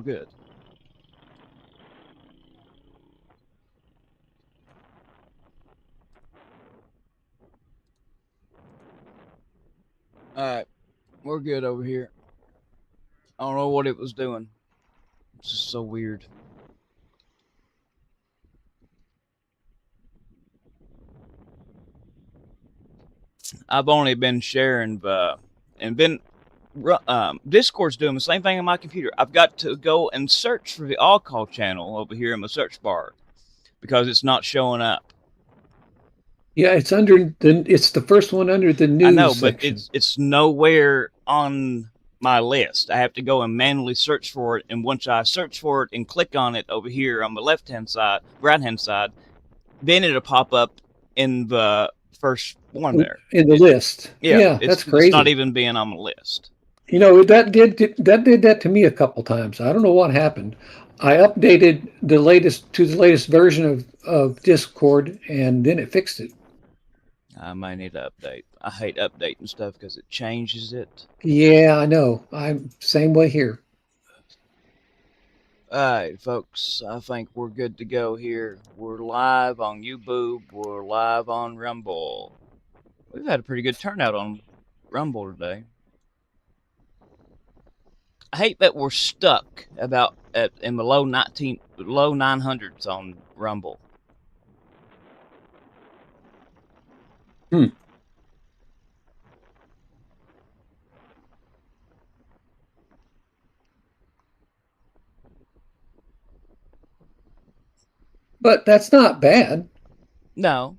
we're good. Alright, we're good over here. I don't know what it was doing. It's just so weird. I've only been sharing and been Discord's doing the same thing on my computer. I've got to go and search for the all call channel over here in my search bar because it's not showing up. Yeah, it's the first one under the I know, news but section. it's nowhere on my list. I have to go and manually search for it, and once I search for it and click on it over here on the left hand side, right hand side, then it'll pop up in the first one there. In the list. Yeah, Yeah, that's it's not crazy. even being on the list. You know, that did that to me a couple times. I don't know what happened. I updated the latest version of Discord, and then it fixed it. I might need to update. I hate updating stuff because it changes it. Yeah, I know. I'm same way here. Alright, folks, I think we're good to go here. We're live on YouTube. We're live on Rumble. We've had a pretty good turnout on Rumble today. I hate that we're stuck about in the low 900s on Rumble. Hmm. But that's not bad. No,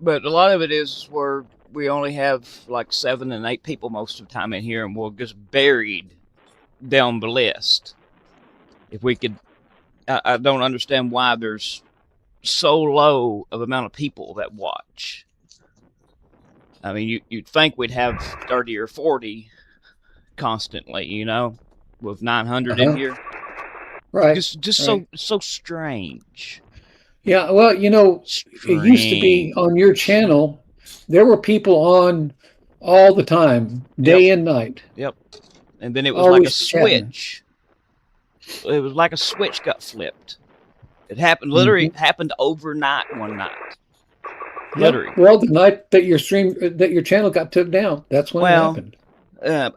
but a lot of it is where we only have like 7 and 8 people most of the time in here, and we're just buried down the list. If we could, I don't understand why there's so low of amount of people that watch. I mean, you'd think we'd have 30 or 40 constantly, you know, with 900 in Uh-huh. here. Right. Just Right. so strange. Yeah, well, it used to be on your Strange. channel, there were people on all the time, Yep. day and night, Yep. And then it was like a always chatting. switch. It was like a switch got flipped. It happened literally Hmm. happened overnight one night. Yep. Literally. Well, the night that your channel got took down, that's when it Well, happened.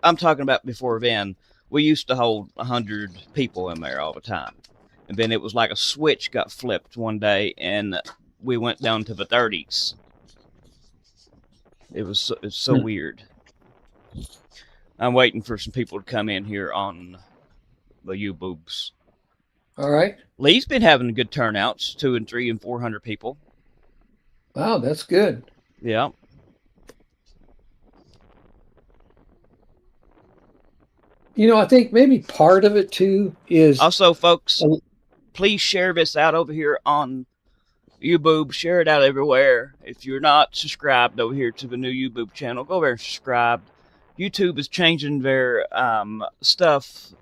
I'm talking about before then. We used to hold 100 people in there all the time. And then it was like a switch got flipped one day and we went down to the 30s. It's so Hmm. weird. I'm waiting for some people to come in here on the U-boobs. All right. Lee's been having good turnouts, 2 and 3 and 400 people. Wow, that's good. Yeah. I think maybe part of it too is Also, folks, please share this out over here on YouTube. Share it out everywhere. If you're not subscribed over here to the new YouTube channel, go over and subscribe. YouTube is changing their stuff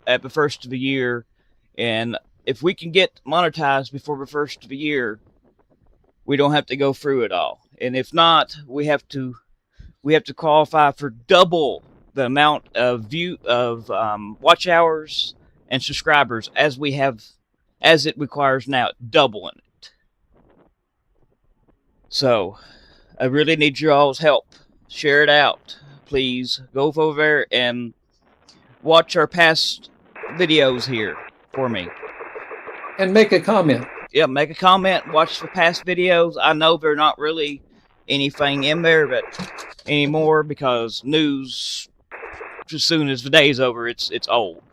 at the first of the year, and if we can get monetized before the first of the year, we don't have to go through it all. And if not, we have to qualify for double the amount of watch hours and subscribers as it requires now, doubling it. So I really need your all's help. Share it out, please. Go over there and watch our past videos here for me. and make a comment. Yeah, make a comment. Watch the past videos. I know they're not really anything in there, but anymore because news, as soon as the day's over, it's old.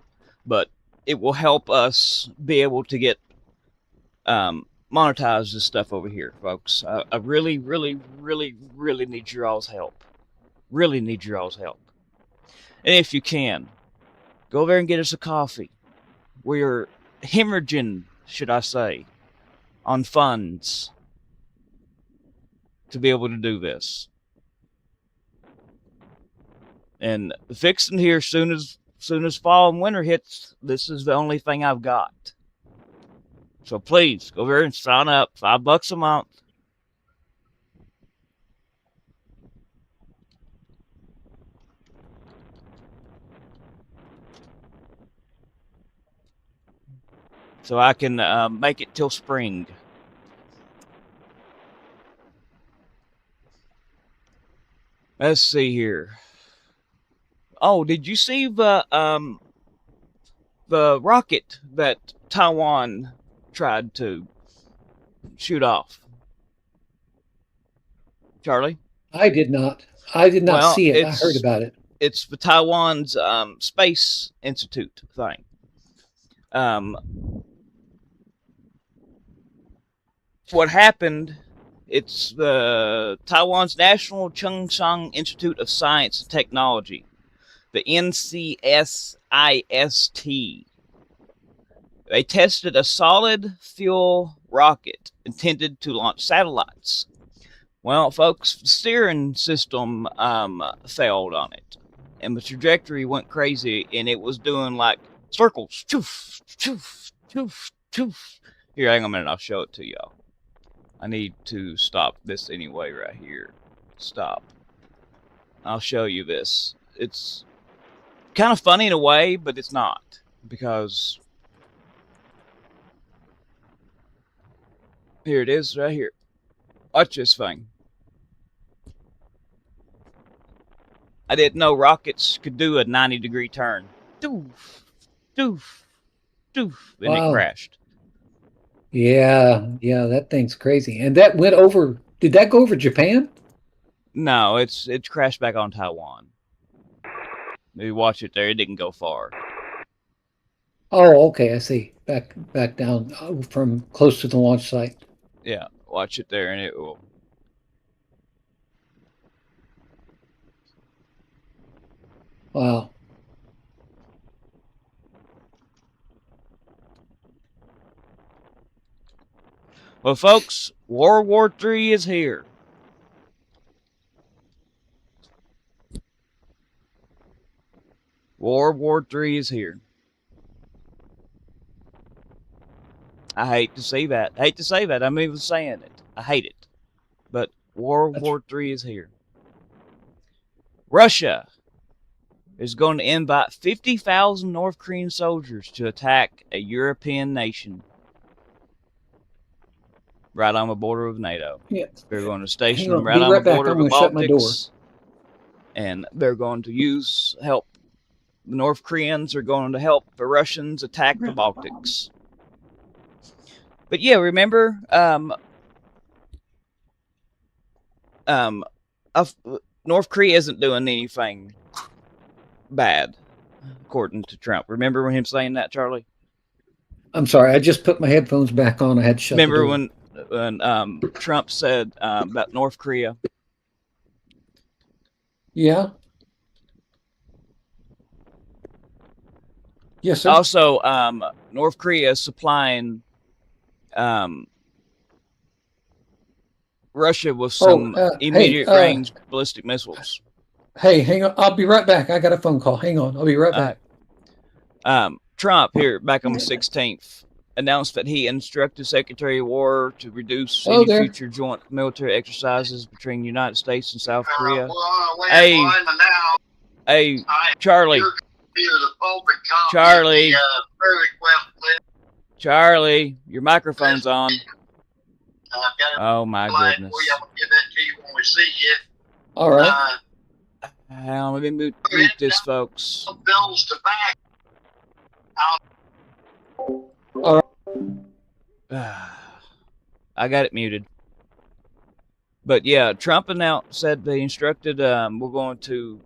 But it will help us be able to get monetize this stuff over here, folks. I really, really, really, really need your all's help. Really need your all's help. And if you can, go there and get us a coffee. We're hemorrhaging, should I say, on funds to be able to do this. And fixing here soon as fall and winter hits, this is the only thing I've got. So please go over and sign up. $5 a month. so I can make it till spring. Let's see here. Oh, did you see the rocket that Taiwan tried to shoot off? Charlie? I did not. I did not Well, see it. I heard about it. it's the Taiwan's Space Institute thing. What happened? It's the Taiwan's National Chung-Chang Institute of Science and Technology, the NCSIST. They tested a solid fuel rocket intended to launch satellites. Well, folks, the steering system failed on it, and the trajectory went crazy, and it was doing like circles. Choof, choof, choof, choof. Here, hang on a minute. I'll show it to y'all. I need to stop this anyway right here. Stop. I'll show you this. It's kind of funny in a way, but it's not, because here it is right here. Watch this thing. I didn't know rockets could do a 90-degree turn. Doof, doof, doof, and it crashed. Yeah, that thing's crazy. And that went over. Did that go over Japan? No, it's crashed back on Taiwan. You watch it there. It didn't go far. Oh, okay. I see. Back down from close to the launch site. Yeah, watch it there, and it will. Wow. Well, folks, World War III is here. World War III is here. I hate to see that. I hate to say that. I'm even saying it. I hate it. But World War III is here. Russia is going to invite 50,000 North Korean soldiers to attack a European nation right on the border of NATO. Yeah. They're going to station them right on the border of the Baltics. And they're going to help. The North Koreans are going to help the Russians attack the Baltics. But yeah, remember, North Korea isn't doing anything bad, according to Trump. Remember when him saying that, Charlie? I'm sorry, I just put my headphones back on. I had to shut the door. Remember when Trump said about North Korea? Yeah. Yes, sir. Also, North Korea is supplying Russia with some immediate range ballistic missiles. Hey, hang on. I'll be right back. I got a phone call. Hang on. I'll be right back. Trump, here, back on the 16th, announced that he instructed Secretary of War to reduce any future joint military exercises between the United States and South Korea. Hey, Charlie. Charlie, your microphone's on. Oh, my goodness. All right. Let me mute this, folks. All right. I got it muted. But yeah, Trump said they instructed we're going to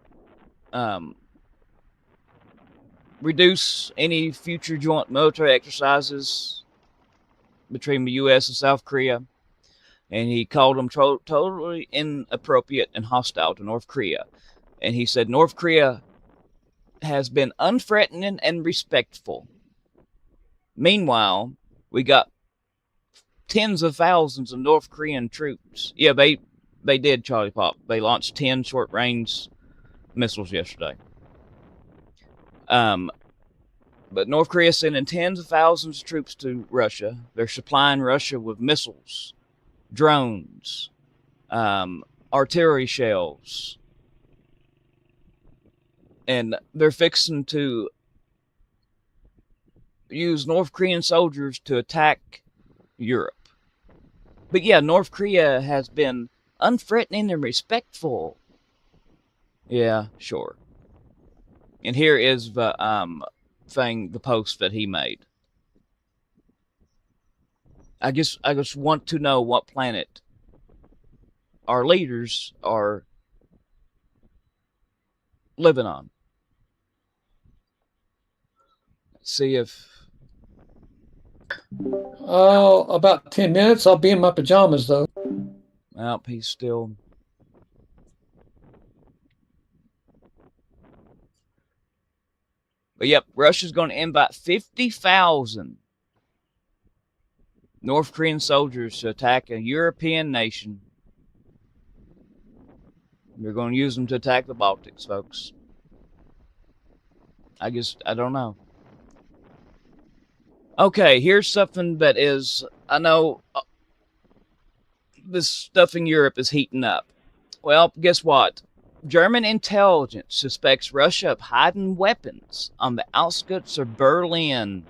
reduce any future joint military exercises between the U.S. and South Korea. And he called them totally inappropriate and hostile to North Korea. And he said North Korea has been unthreatening and respectful. Meanwhile, we got tens of thousands of North Korean troops. Yeah, they did, Charlie Pop. They launched 10 short-range missiles yesterday. But North Korea is sending tens of thousands of troops to Russia. They're supplying Russia with missiles, drones, artillery shells. And they're fixing to use North Korean soldiers to attack Europe. But yeah, North Korea has been unthreatening and respectful. Yeah, sure. And here is the the post that he made. I just want to know what planet our leaders are living on. Let's see if Oh, about 10 minutes. I'll be in my pajamas, though. well, he's still. But yep, Russia's going to invite 50,000 North Korean soldiers to attack a European nation. They're going to use them to attack the Baltics, folks. I don't know. Okay, here's something that is, I know this stuff in Europe is heating up. Well, guess what? German intelligence suspects Russia of hiding weapons on the outskirts of Berlin.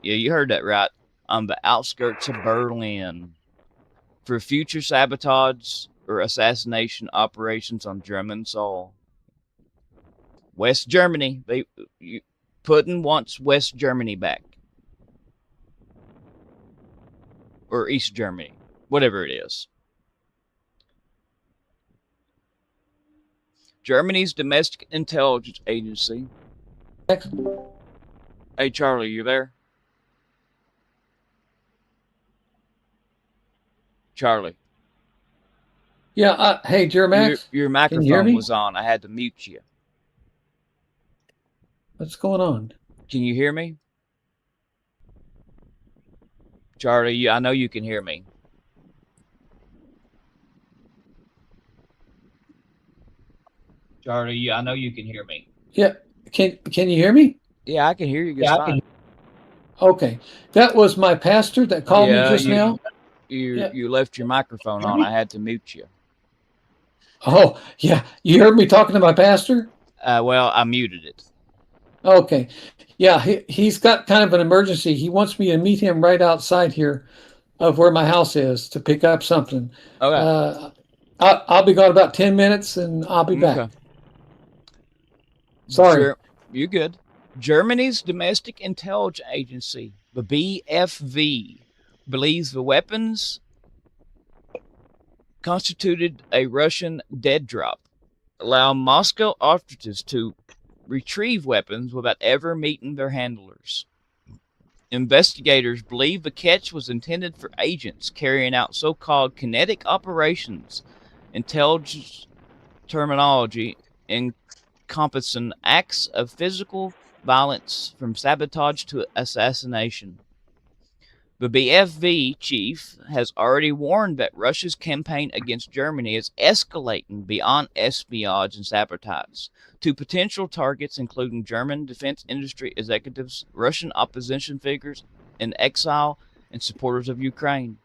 Yeah, you heard that right. On the outskirts of Berlin for future sabotage or assassination operations on German soil. West Germany. Putin wants West Germany back. Or East Germany. Whatever it is. Germany's domestic intelligence agency. Hey, Charlie, you there? Charlie. Yeah. Hey, Jermax. Your microphone was on. I had to mute you. What's going on? Can you hear me? Charlie, I know you can hear me. Charlie, I know you can hear me. Yeah. Can you hear me? Yeah, I can hear you just fine. Okay. That was my pastor that called me just now. You left your microphone on. I had to mute you. Oh, yeah. You heard me talking to my pastor? Well, I muted it. Okay. Yeah, he's got kind of an emergency. He wants me to meet him right outside here of where my house is to pick up something. Okay. I'll be gone about 10 minutes and I'll be back. Sorry. You're good. Germany's domestic intelligence agency, the BFV, believes the weapons constituted a Russian dead drop, allowing Moscow operatives to retrieve weapons without ever meeting their handlers. Investigators believe the catch was intended for agents carrying out so-called kinetic operations, intelligence terminology encompassing acts of physical violence from sabotage to assassination. The BFV chief has already warned that Russia's campaign against Germany is escalating beyond espionage and sabotage to potential targets including German defense industry executives, Russian opposition figures in exile, and supporters of Ukraine.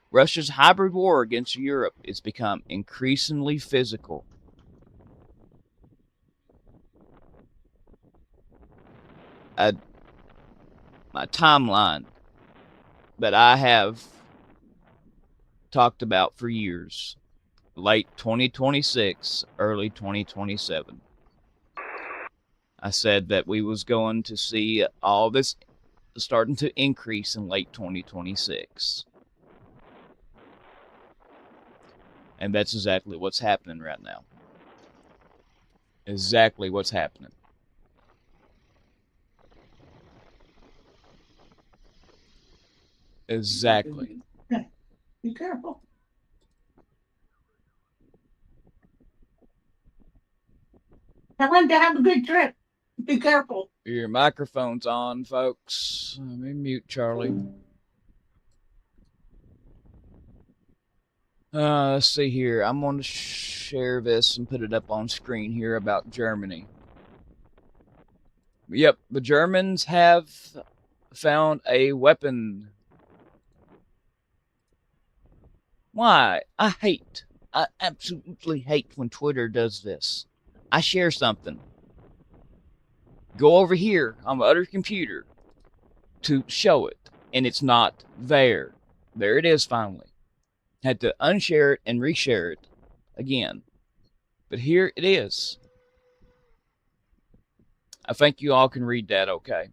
Russia's hybrid war against Europe has become increasingly physical. My timeline that I have talked about for years, late 2026, early 2027. I said that we was going to see all this starting to increase in late 2026. And that's exactly what's happening right now. Exactly what's happening. Exactly. Be careful. Tell him to have a good trip. Be careful. Your microphone's on, folks. Let me mute Charlie. Let's see here. I'm going to share this and put it up on screen here about Germany. Yep, the Germans have found a weapon. Why? I absolutely hate when Twitter does this. I share something. Go over here on my other computer. to show it, and it's not there. There it is finally. Had to unshare it and reshare it again. But here it is. I think you all can read that okay.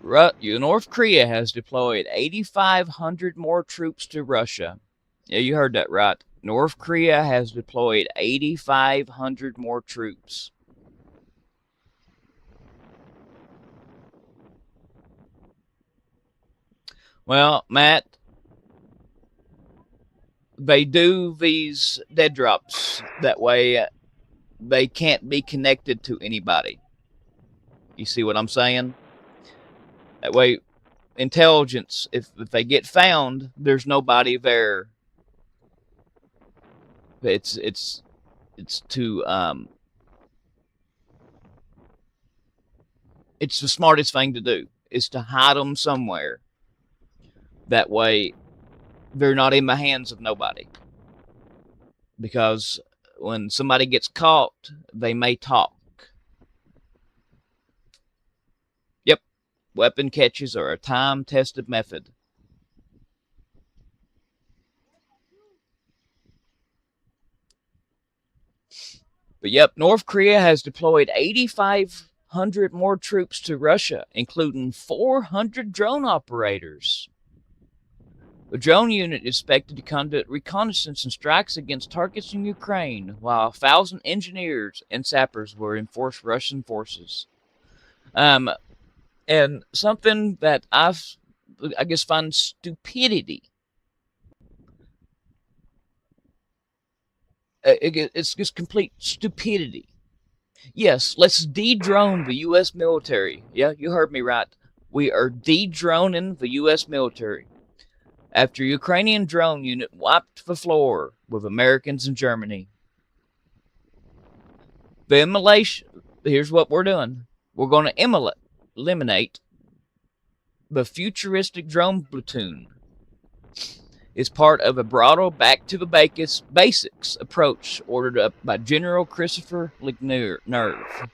North Korea has deployed 8,500 more troops to Russia. Yeah, you heard that right. North Korea has deployed 8,500 more troops. Well, Matt, they do these dead drops that way. They can't be connected to anybody. You see what I'm saying? That way, intelligence, if they get found, there's nobody there. It's to it's the smartest thing to do is to hide them somewhere. That way, they're not in the hands of nobody. Because when somebody gets caught, they may talk. Yep, weapon catches are a time-tested method. But yep, North Korea has deployed 8,500 more troops to Russia, including 400 drone operators. The drone unit is expected to conduct reconnaissance and strikes against targets in Ukraine, while 1,000 engineers and sappers will reinforce Russian forces. And something that I guess find stupidity. It's just complete stupidity. Yes, let's de-drone the U.S. military. Yeah, you heard me right. We are de-droning the U.S. military. After Ukrainian drone unit wiped the floor with Americans in Germany. The immolation, here's what we're doing. We're going to eliminate the futuristic drone platoon. It's part of a broader back to the basics approach ordered up by General Christopher Nerve,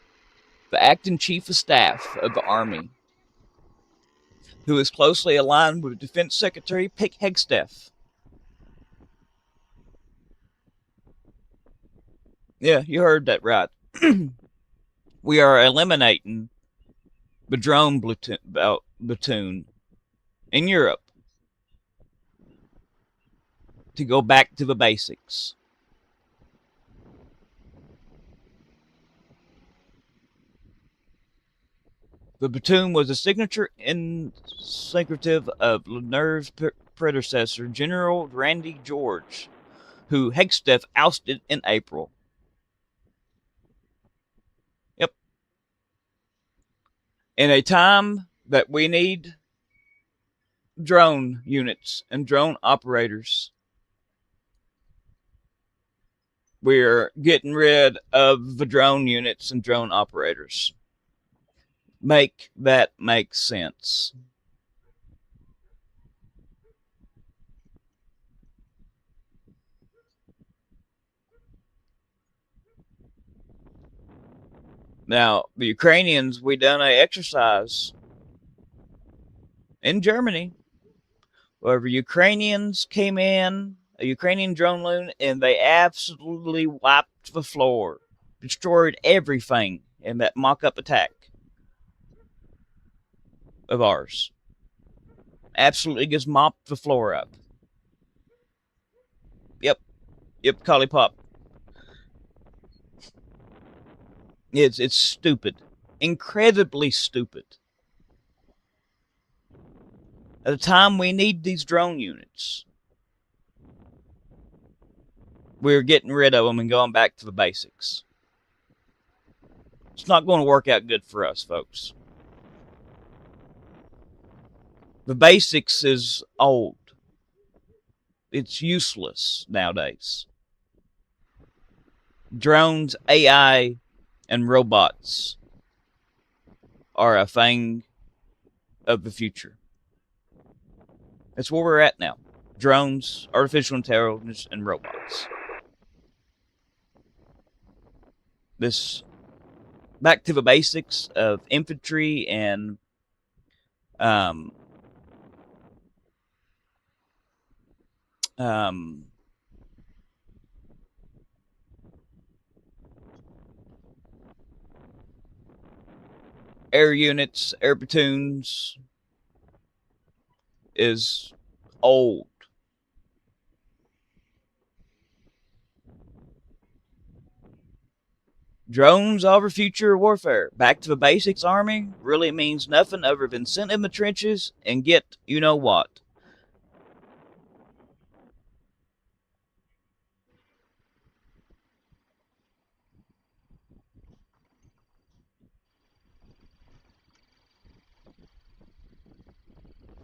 the acting chief of staff of the Army, who is closely aligned with Defense Secretary Pete Hegseth. Yeah, you heard that right. We are eliminating the drone platoon in Europe to go back to the basics. The platoon was a signature insigniative of Nerve's predecessor, General Randy George, who Hegseth ousted in April. Yep. In a time that we need drone units and drone operators, we're getting rid of the drone units and drone operators. Make that make sense. Now, the Ukrainians, we done a exercise in Germany where Ukrainians came in, a Ukrainian drone loon, and they absolutely wiped the floor, destroyed everything in that mock-up attack of ours. Absolutely just mopped the floor up. Yep, Collie Pop. It's stupid. Incredibly stupid. At the time we need these drone units, we're getting rid of them and going back to the basics. It's not going to work out good for us, folks. The basics is old. It's useless nowadays. Drones, AI, and robots are a thing of the future. That's where we're at now. Drones, artificial intelligence, and robots. This back to the basics of infantry and um, um, air units, air platoons is old. Drones over future warfare. Back to the basics, Army really means nothing other than sit in the trenches and get you know what.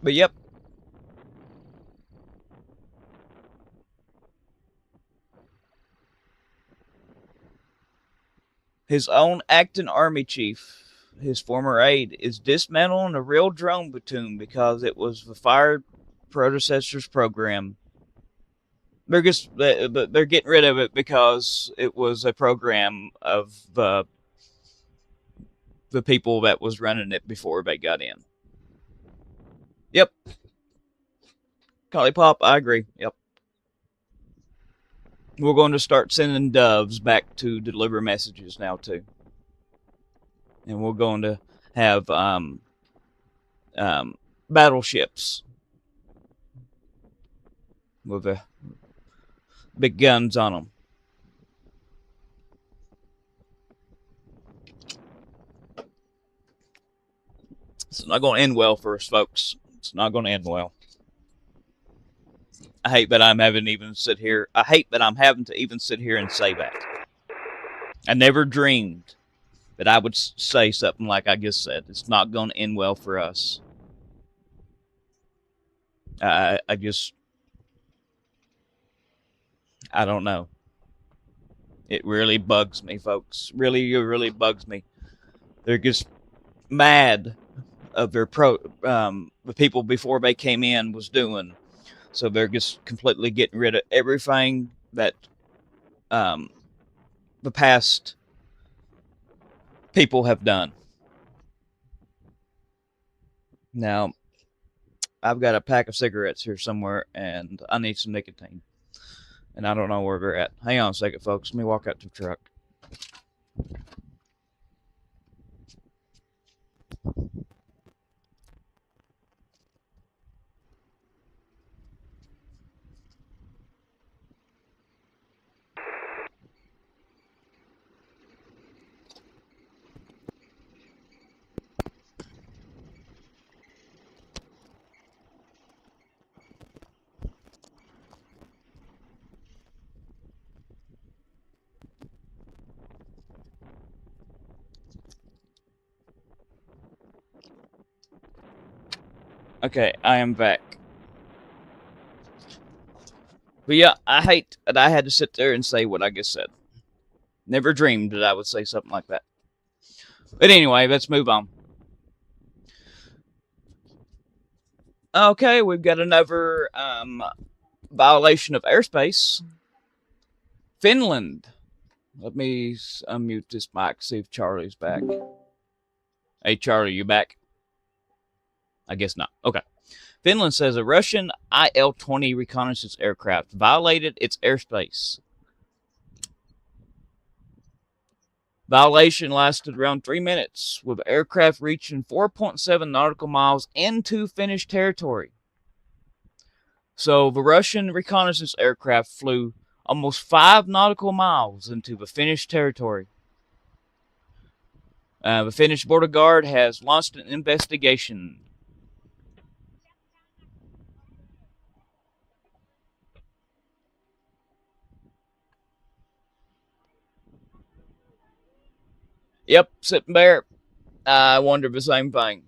But yep. His own acting army chief, his former aide, is dismantling a real drone platoon because it was the fired predecessor's program. They're getting rid of it because it was a program of the people that was running it before they got in. Yep. Collie Pop, I agree. Yep. We're going to start sending doves back to deliver messages now too, and we're going to have battleships with big guns on them. It's not going to end well for us, folks. It's not going to end well. I hate that I'm having to even sit here. I hate that I'm having to even sit here and say that. I never dreamed that I would say something like I just said. It's not going to end well for us. I don't know. It really bugs me, folks. Really bugs me. They're just mad of their the people before they came in was doing. So they're just completely getting rid of everything that the past people have done. Now, I've got a pack of cigarettes here somewhere, and I need some nicotine. And I don't know where they're at. Hang on a second, folks. Let me walk out to the truck. Okay, I am back. But yeah, I hate that I had to sit there and say what I just said. Never dreamed that I would say something like that. But anyway, let's move on. Okay, we've got another violation of airspace. Finland. Let me unmute this mic, see if Charlie's back. Hey, Charlie, you back? I guess not. Okay. Finland says a Russian IL-20 reconnaissance aircraft violated its airspace. Violation lasted around 3 minutes, with aircraft reaching 4.7 nautical miles into Finnish territory. So the Russian reconnaissance aircraft flew almost 5 nautical miles into the Finnish territory. The Finnish border guard has launched an investigation. Yep, sitting there. I wonder the same thing.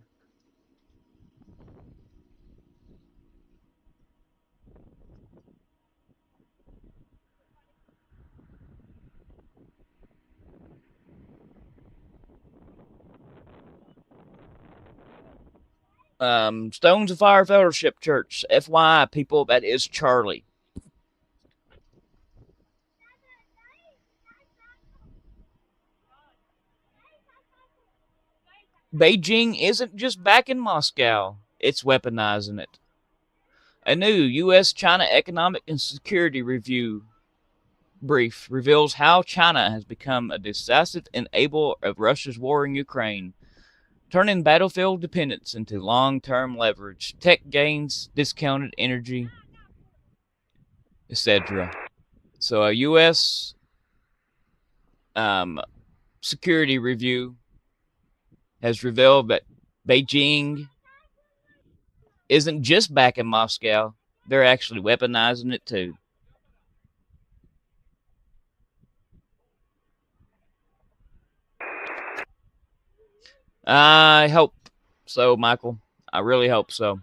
Stones of Fire Fellowship Church. FYI, people, that is Charlie. Beijing isn't just backing Moscow, it's weaponizing it. A new U.S.-China Economic and Security Review brief reveals how China has become a decisive enabler of Russia's war in Ukraine, turning battlefield dependence into long-term leverage, tech gains, discounted energy, etc. So a U.S. Security Review has revealed that Beijing isn't just backing Moscow, they're actually weaponizing it too. I hope so, Michael. I really hope so.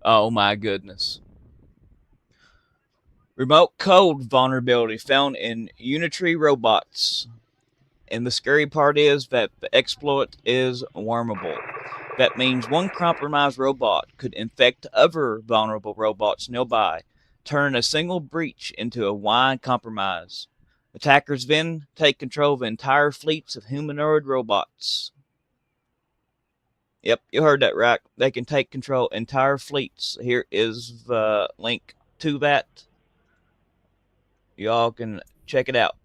Oh my goodness. Remote code vulnerability found in Unitree robots. And the scary part is that the exploit is wormable. That means one compromised robot could infect other vulnerable robots nearby, turning a single breach into a wide compromise. Attackers then take control of entire fleets of humanoid robots. Yep, you heard that right. They can take control of entire fleets. Here is the link to that. Y'all can check it out.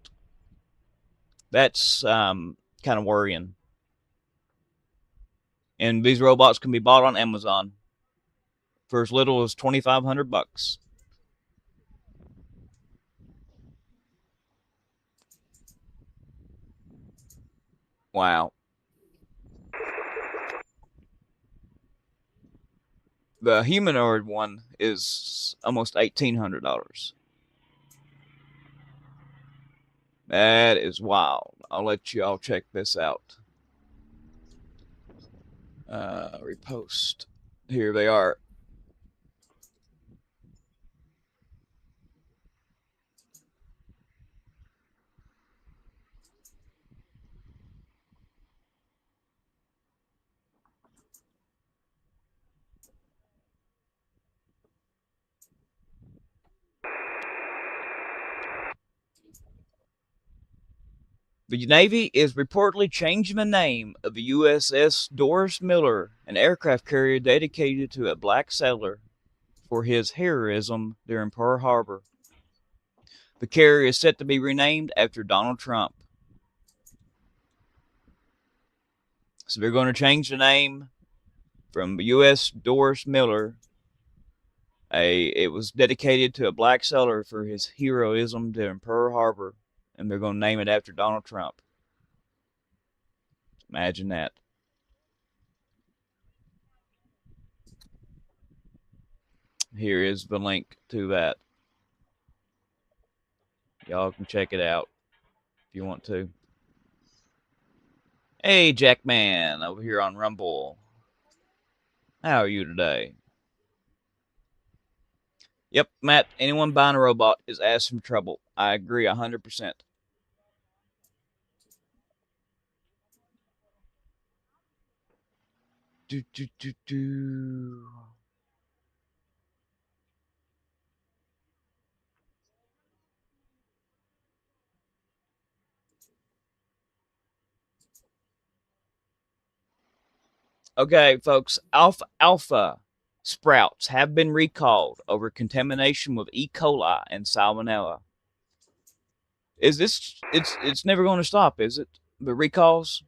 That's kind of worrying. And these robots can be bought on Amazon for as little as $2,500. Wow. The humanoid one is almost $1,800. That is wild. I'll let you all check this out. Repost. Here they are. The Navy is reportedly changing the name of the USS Doris Miller, an aircraft carrier dedicated to a black sailor for his heroism during Pearl Harbor. The carrier is set to be renamed after Donald Trump. So they're going to change the name from U.S. Doris Miller. It was dedicated to a black sailor for his heroism during Pearl Harbor, and they're going to name it after Donald Trump. Imagine that. Here is the link to that. Y'all can check it out if you want to. Hey, Jackman, over here on Rumble. How are you today? Yep, Matt, anyone buying a robot is asking for trouble. I agree 100%. Do, do, do, do. Okay, folks, alpha sprouts have been recalled over contamination with E. coli and salmonella. Is this it's never going to stop, is it? The recalls,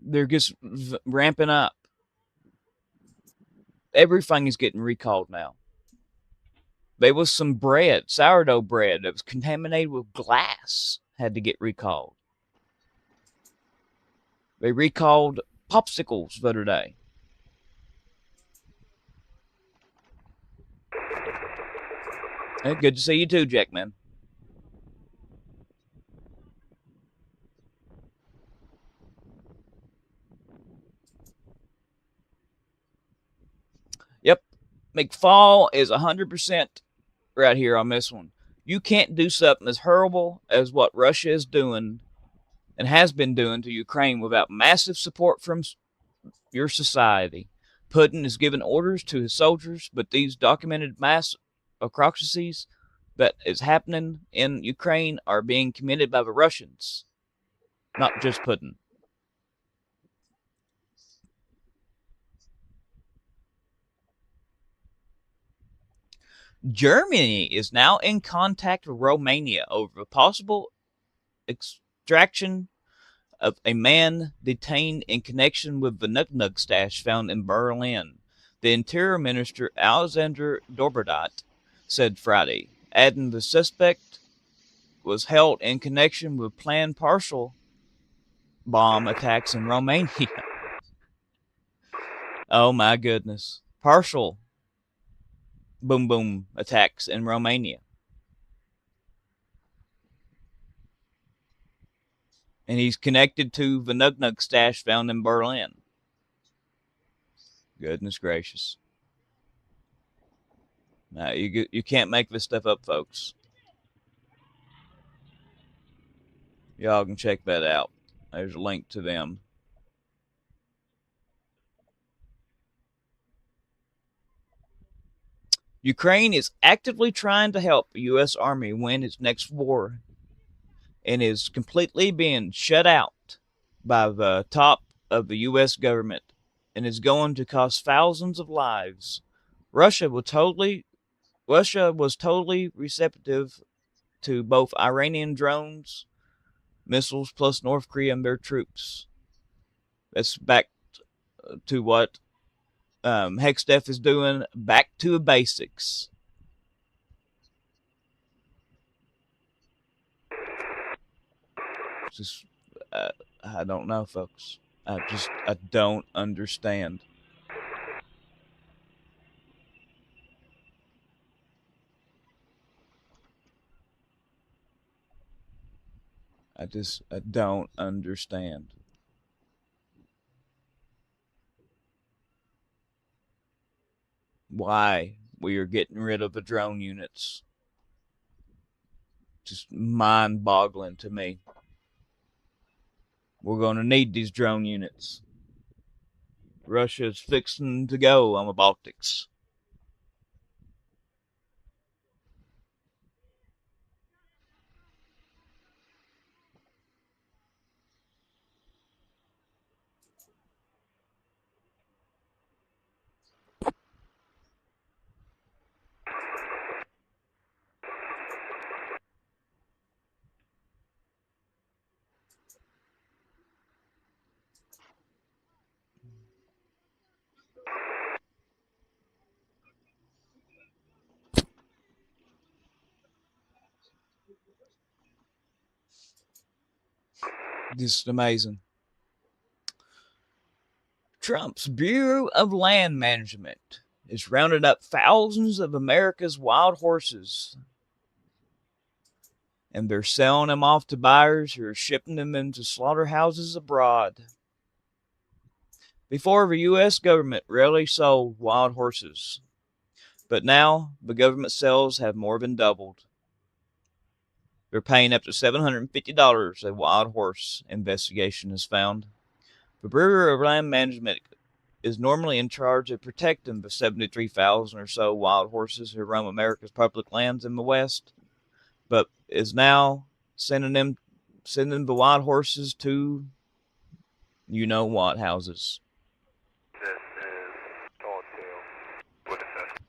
they're just ramping up. Everything is getting recalled now. There was some bread, sourdough bread, that was contaminated with glass, had to get recalled. They recalled popsicles the other day. Hey, good to see you too, Jackman. Yep, McFall is 100% right here on this one. You can't do something as horrible as what Russia is doing and has been doing to Ukraine without massive support from your society. Putin is giving orders to his soldiers, but these documented mass atrocities that is happening in Ukraine are being committed by the Russians, not just Putin. Germany is now in contact with Romania over a possible extraction of a man detained in connection with the Nug stash found in Berlin, the Interior Minister Alexander Dobrodat said Friday, adding the suspect was held in connection with planned partial bomb attacks in Romania. Oh my goodness. Partial boom boom attacks in Romania. And he's connected to the Nug stash found in Berlin. Goodness gracious. Now, you can't make this stuff up, folks. Y'all can check that out. There's a link to them. Ukraine is actively trying to help the U.S. Army win its next war and is completely being shut out by the top of the U.S. government and is going to cost thousands of lives. Russia was totally receptive to both Iranian drones, missiles, plus North Korea and their troops. That's back to what Hexdef is doing, back to the basics. Just, I don't know, folks. I don't understand. I don't understand. Why we are getting rid of the drone units. Just mind-boggling to me. We're going to need these drone units. Russia's fixing to go on the Baltics. This is amazing. Trump's Bureau of Land Management is rounding up thousands of America's wild horses, and they're selling them off to buyers who are shipping them into slaughterhouses abroad. Before, the U.S. government rarely sold wild horses, but now the government sales have more than doubled. They're paying up to $750 a wild horse, investigation has found. The Bureau of Land Management is normally in charge of protecting the 73,000 or so wild horses who roam America's public lands in the West, but is now sending the wild horses to you know what houses. This is Tall Tail with a test.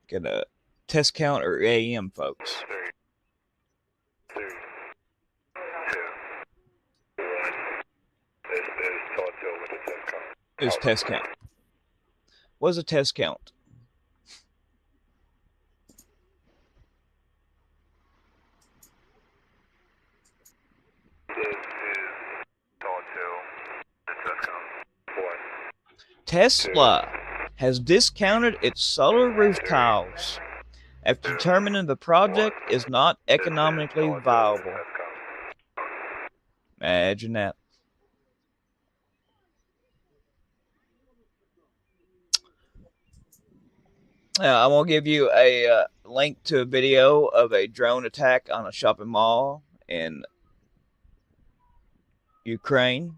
Get a test count or AM, folks. 3, 2, 1. This is Tall Tail with a test count. There's test count. What's a test count? This is Tall Tail with a test count. 1. Tesla has discounted its solar roof tiles after determining the project is not economically viable. Imagine that. I'm going to give you a link to a video of a drone attack on a shopping mall in Ukraine.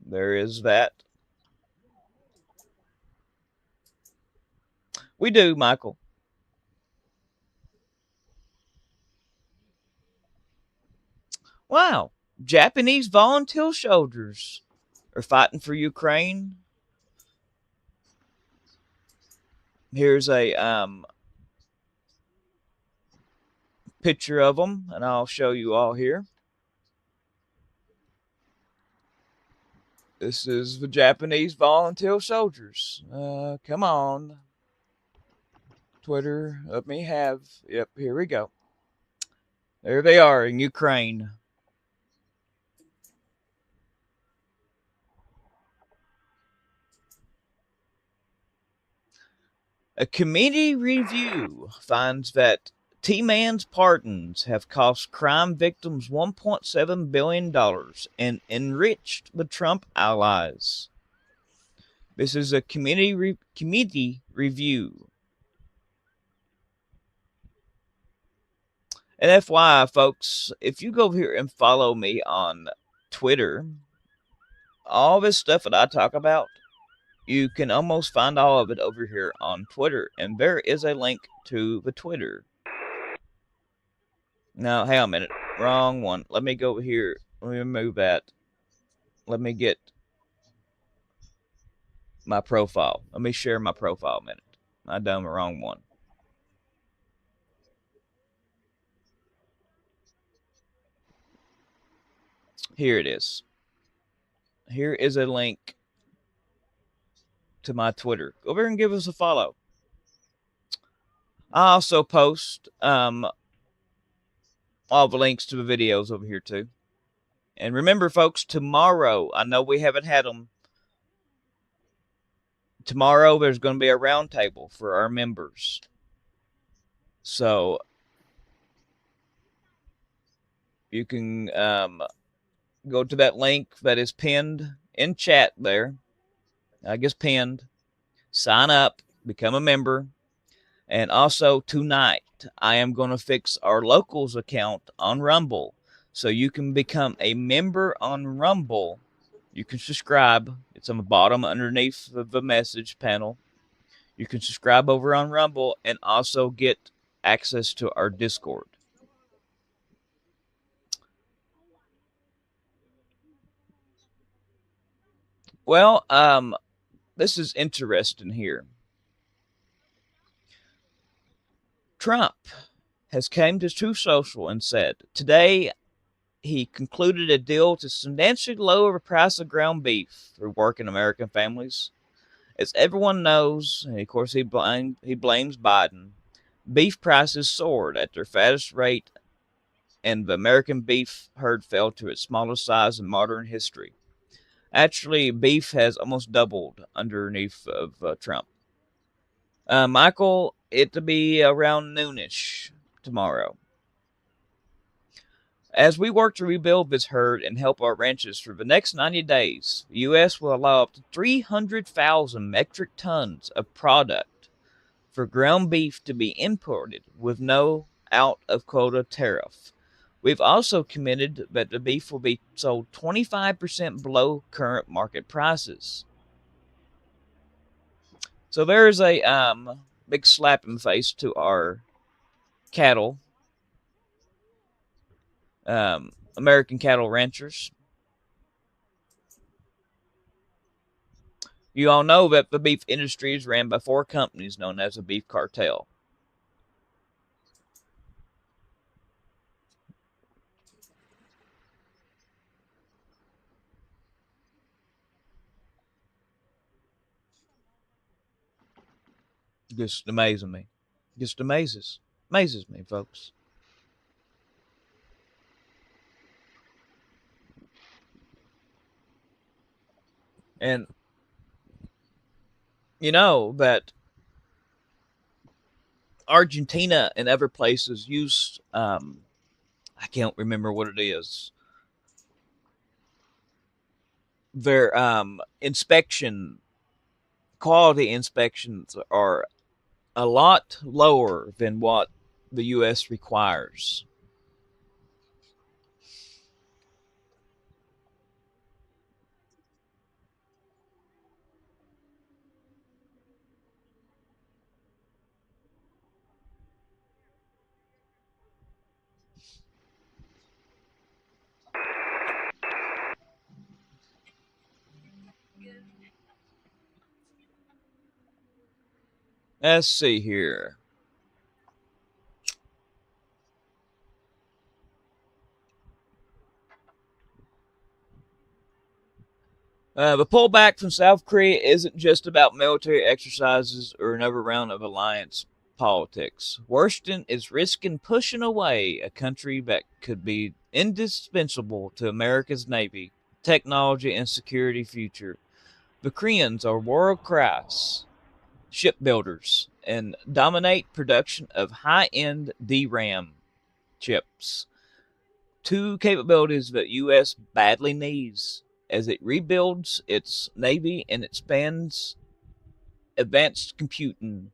There is that. We do, Michael. Wow. Japanese volunteer soldiers are fighting for Ukraine. Here's a picture of them, and I'll show you all here. This is the Japanese volunteer soldiers. Come on. Twitter, let me have. Yep, here we go. There they are in Ukraine. A committee review finds that T-Man's pardons have cost crime victims $1.7 billion and enriched the Trump allies. This is a committee review. And FYI, folks, if you go over here and follow me on Twitter, all this stuff that I talk about, you can almost find all of it over here on Twitter. And there is a link to the Twitter. Now, hang on a minute. Wrong one. Let me go over here. Let me remove that. Let me get my profile. Let me share my profile a minute. I done the wrong one. Here it is. Here is a link to my Twitter. Go over and give us a follow. I also post all the links to the videos over here too. And remember, folks, tomorrow, I know we haven't had them. Tomorrow there's going to be a roundtable for our members. So you can go to that link that is pinned in chat there. I guess pinned. Sign up, become a member. And also tonight, I am going to fix our locals account on Rumble. So you can become a member on Rumble. You can subscribe. It's on the bottom underneath the message panel. You can subscribe over on Rumble and also get access to our Discord. Well, this is interesting here. Trump has came to True Social and said today he concluded a deal to substantially lower the price of ground beef for working American families. As everyone knows, and of course he blames Biden, beef prices soared at their fattest rate, and the American beef herd fell to its smallest size in modern history. Actually, beef has almost doubled underneath of Trump. Michael, it'll be around noonish tomorrow. As we work to rebuild this herd and help our ranchers for the next 90 days, the U.S. will allow up to 300,000 metric tons of product for ground beef to be imported with no out-of-quota tariff. We've also committed that the beef will be sold 25% below current market prices. So there's a big slap in the face to our cattle, American cattle ranchers. You all know that the beef industry is ran by 4 companies known as the beef cartel. Just amazing me. Just amazes me, folks. And you know that Argentina and other places use, I can't remember what it is. Their quality inspections are a lot lower than what the U.S. requires. Let's see here. The pullback from South Korea isn't just about military exercises or another round of alliance politics. Washington is risking pushing away a country that could be indispensable to America's Navy, technology, and security future. The Koreans are world-class shipbuilders and dominate production of high-end DRAM chips, two capabilities that U.S. badly needs as it rebuilds its navy and expands advanced computing.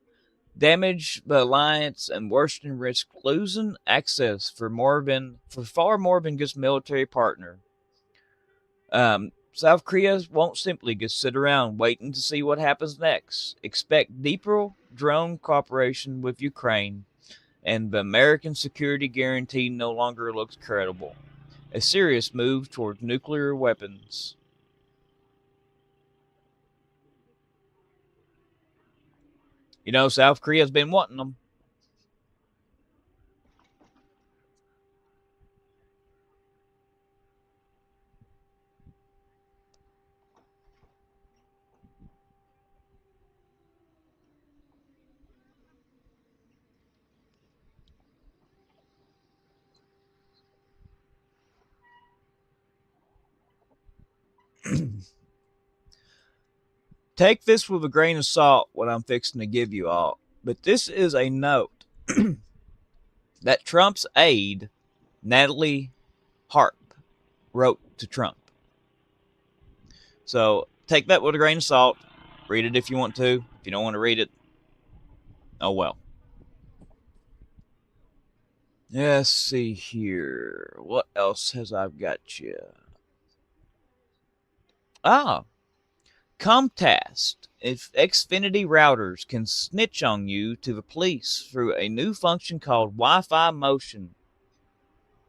Damage the alliance and Washington risk losing access for far more than just military partner. South Korea won't simply just sit around waiting to see what happens next. Expect deeper drone cooperation with Ukraine, and the American security guarantee no longer looks credible. A serious move toward nuclear weapons. You know, South Korea's been wanting them. Take this with a grain of salt, what I'm fixing to give you all. But this is a note that Trump's aide, Natalie Harp, wrote to Trump. So take that with a grain of salt. Read it if you want to. If you don't want to read it, oh well. Let's see here. What else has I've got you? Comcast. If Xfinity routers can snitch on you to the police through a new function called Wi-Fi Motion,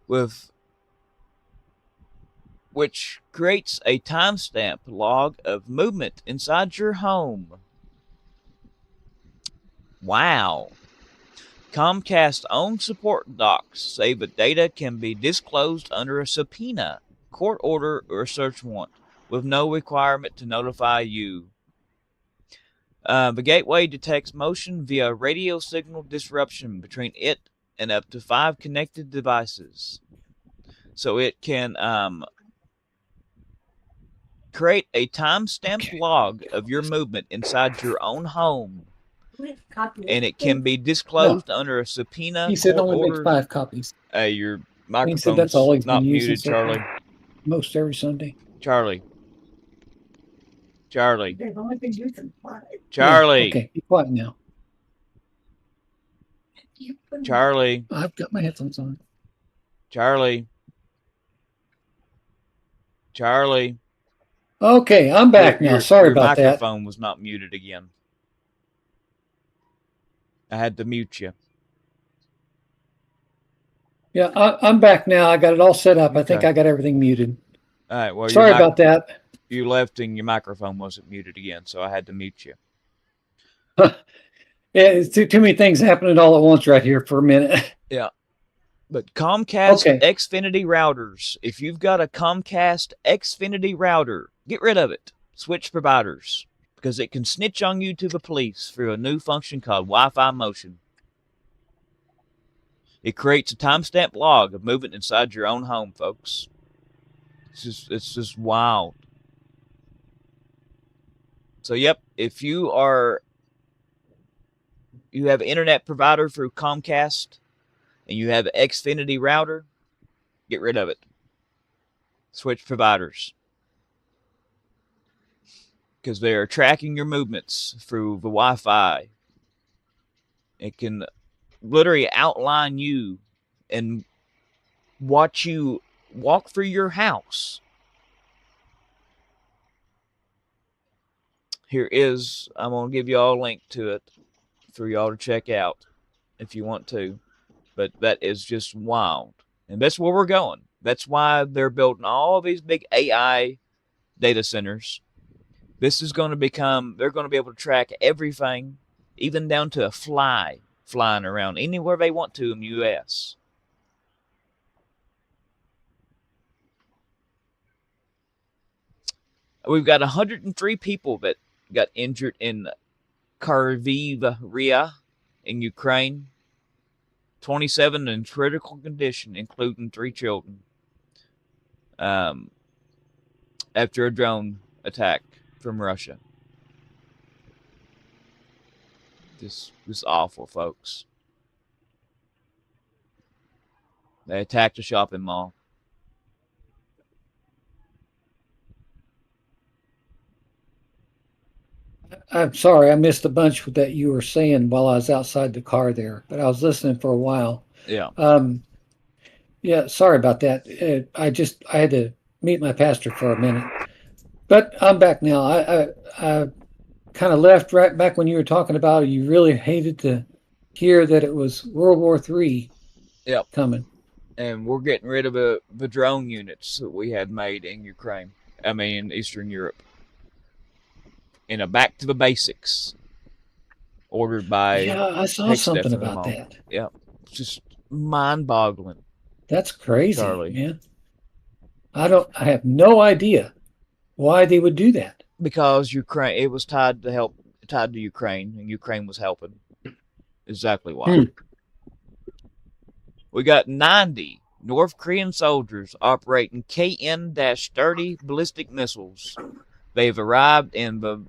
which creates a timestamp log of movement inside your home. Wow. Comcast's own support docs say the data can be disclosed under a subpoena, court order, or search warrant, with no requirement to notify you. The gateway detects motion via radio signal disruption between it and up to 5 connected devices. So it can create a time-stamped log of your movement inside your own home. And it can be disclosed under a subpoena. He said only order. make 5 copies. Your He microphone's said that's all he's not been using muted, so Charlie. far. Most every Sunday. Charlie. They've only been using 5. Charlie. Yeah, okay, be quiet now. Charlie. I've got my headphones on. Charlie. Charlie. Okay, I'm back now. Sorry about that. Your microphone was not muted again. I had to mute you. Yeah, I'm back now. I got it all set up. Okay. I think I got everything muted. All right. Well, sorry about that. You left and your microphone wasn't muted again, so I had to mute you. Yeah, it's too many things happening all at once right here for a minute. Yeah. But Comcast Xfinity routers, if you've got a Comcast Xfinity router, get rid of it. Switch providers, because it can snitch on you to the police through a new function called Wi-Fi Motion. It creates a timestamp log of movement inside your own home, folks. It's just wild. So, yep, if you have an internet provider through Comcast and you have an Xfinity router, get rid of it. Switch providers. Because they are tracking your movements through the Wi-Fi. It can literally outline you and watch you walk through your house. Here is, I'm going to give you all a link to it for y'all to check out if you want to. But that is just wild. And that's where we're going. That's why they're building all these big AI data centers. This is going to become, they're going to be able to track everything, even down to a fly flying around anywhere they want to in the U.S. We've got 103 people that got injured in Kharkiv in Ukraine. 27 in critical condition, including 3 children. After a drone attack from Russia. This was awful, folks. They attacked a shopping mall. I'm sorry, I missed a bunch that you were saying while I was outside the car there, but I was listening for a while. Yeah. Yeah, sorry about that. I had to meet my pastor for a minute, but I'm back now. I kind of left right back when you were talking about you really hated to hear that it was World War III Yep. coming. And we're getting rid of the drone units that we had made in Ukraine. I mean, in Eastern Europe. In a back to the basics. Ordered by Yeah, I saw Hex something Definitely about Mall. that. Yeah. It's just mind-boggling. That's crazy, Charlie. man. I have no idea why they would do that. Because Ukraine, it was tied to Ukraine, and Ukraine was helping. Exactly why. We got 90 North Korean soldiers operating KN-30 ballistic missiles. They've arrived in the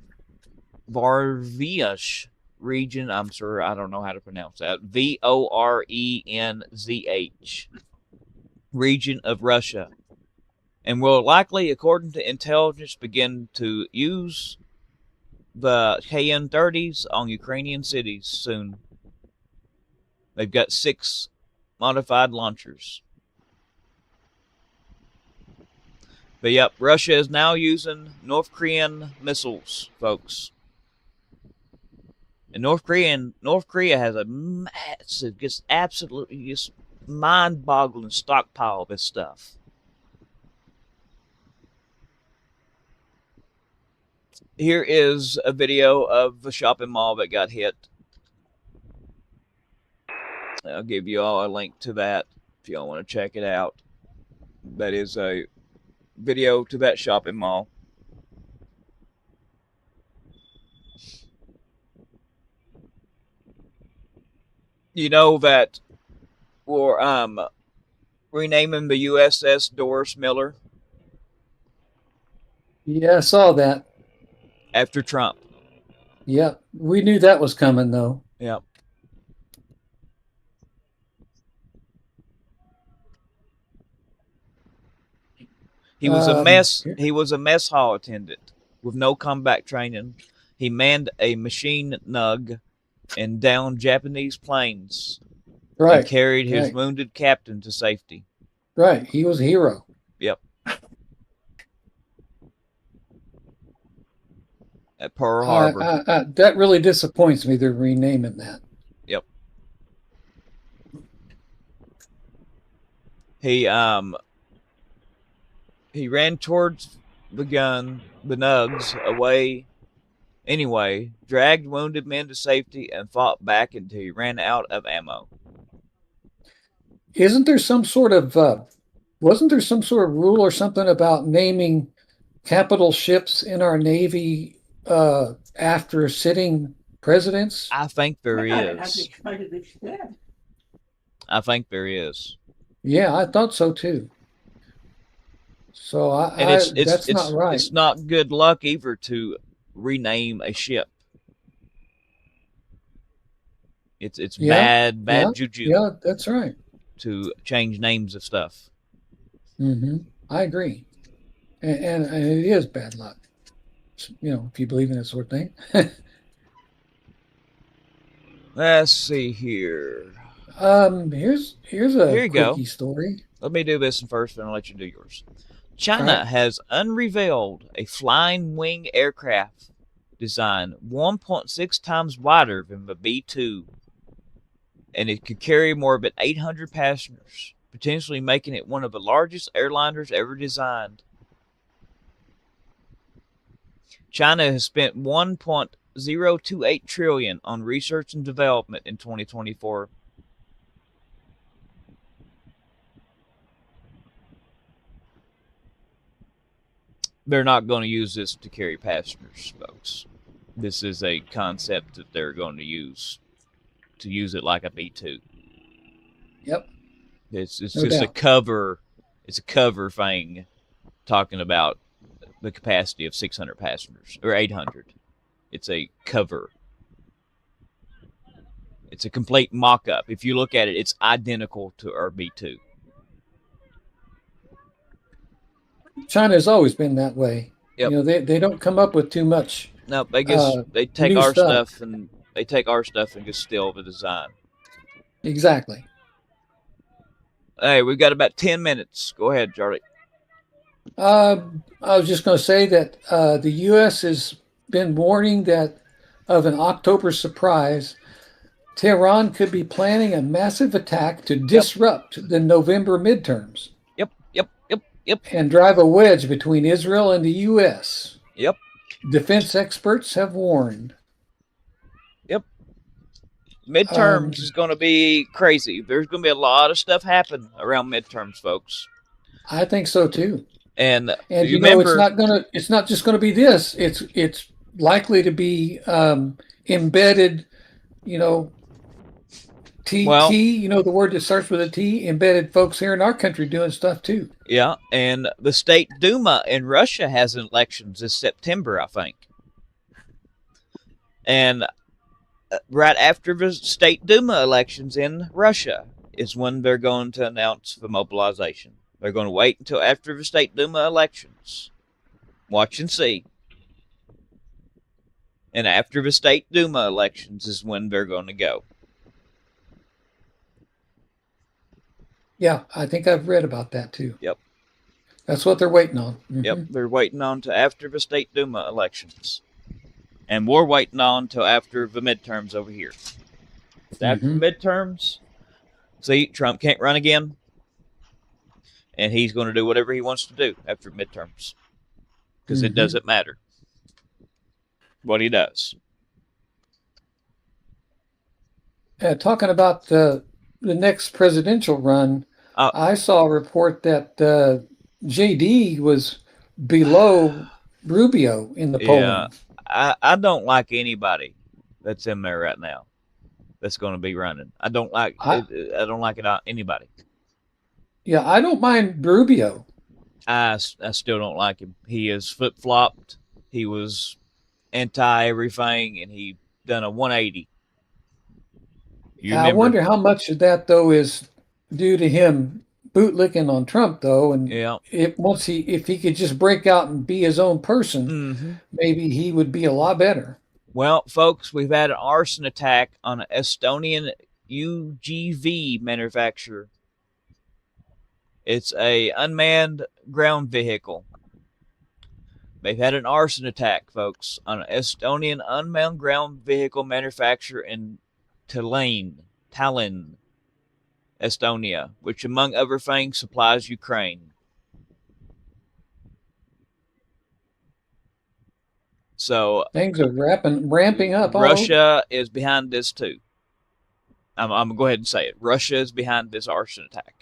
Voronezh region. I'm sure I don't know how to pronounce that. Vorenezh region of Russia. And will likely, according to intelligence, begin to use the KN-30s on Ukrainian cities soon. They've got 6 modified launchers. But yep, Russia is now using North Korean missiles, folks. And North Korea has a massive, just absolutely just mind-boggling stockpile of this stuff. Here is a video of the shopping mall that got hit. I'll give you all a link to that if y'all want to check it out. That is a video to that shopping mall. You know that we're renaming the USS Doris Miller Yeah, I saw that. after Trump. Yeah, we knew that was coming, though. Yep. He was a mess. He was a mess hall attendant with no combat training. He manned a machine nug and downed Japanese planes. Right. And carried his right. wounded captain to safety. Right. He was a hero. Yep. At Pearl Harbor. That really disappoints me. They're renaming that. Yep. He ran towards the nugs away anyway, dragged wounded men to safety, and fought back until he ran out of ammo. Isn't there some sort of wasn't there some sort of rule or something about naming capital ships in our Navy after sitting presidents? I think there is. Yeah. I think there is. Yeah, I thought so too. So that's not right. It's not good luck either to rename a ship. It's bad juju. Yeah, that's right. To change names of stuff. Mm-hmm. I agree, and it is bad luck. You know, if you believe in that sort of thing. Let's see here. Here's a Here you go. quickie story. Let me do this one first, then I'll let you do yours. All China right. has unrevealed a flying wing aircraft design 1.6 times wider than the B-2, and it could carry more than 800 passengers, potentially making it one of the largest airliners ever designed. China has spent 1.028 trillion on research and development in 2024. They're not going to use this to carry passengers, folks. This is a concept that they're going to use it like a B-2. Yep. It's No just a doubt. cover. It's a cover thing, talking about the capacity of 600 passengers or 800. It's a cover. It's a complete mock-up. If you look at it, it's identical to our B-2. China's always been that way. Yep. You know, they don't come up with too much No, they take new our stuff. stuff and just steal the design. Exactly. Hey, we've got about 10 minutes. Go ahead, Charlie. I was just going to say that the U.S. has been warning that of an October surprise. Tehran could be planning a massive attack to disrupt the November midterms Yep. and drive a wedge between Israel and the U.S. Yep. Defense experts have warned. Midterms is going to be crazy. There's going to be a lot of stuff happen around midterms, folks. I think so too. And you know, it's not just gonna be this. It's likely to be embedded. You know, you know, the word that starts with a T. Embedded folks here in our country doing stuff too. Yeah, and the State Duma in Russia has elections this September, I think. And right after the State Duma elections in Russia is when they're going to announce the mobilization. They're going to wait until after the State Duma elections. Watch and see. And after the State Duma elections is when they're going to go. Yeah, I think I've read about that too. Yep. That's what they're waiting on. Mm-hmm. Yep, they're waiting on to after the State Duma elections. And we're waiting on till after the midterms over here. After the midterms, see, Trump can't run again. And he's going to do whatever he wants to do after midterms. Because it doesn't matter what he does. Talking about the next presidential run, I saw a report that JD was below Rubio in the polling. Yeah, I don't like anybody that's in there right now that's going to be running. I don't like anybody. Yeah, I don't mind Rubio. I still don't like him. He is flip-flopped. He was anti-everything, and he done a 180. I wonder how much of that, though, is due to him bootlicking on Trump, though. And if he could just break out and be his own person, maybe he would be a lot better. Well, folks, we've had an arson attack on an Estonian UGV manufacturer. It's a unmanned ground vehicle. They've had an arson attack, folks, on an Estonian unmanned ground vehicle manufacturer in Tallinn, Estonia, which, among other things, supplies Ukraine. So things are ramping up. Russia is behind this too. I'm going to go ahead and say it. Russia is behind this arson attack.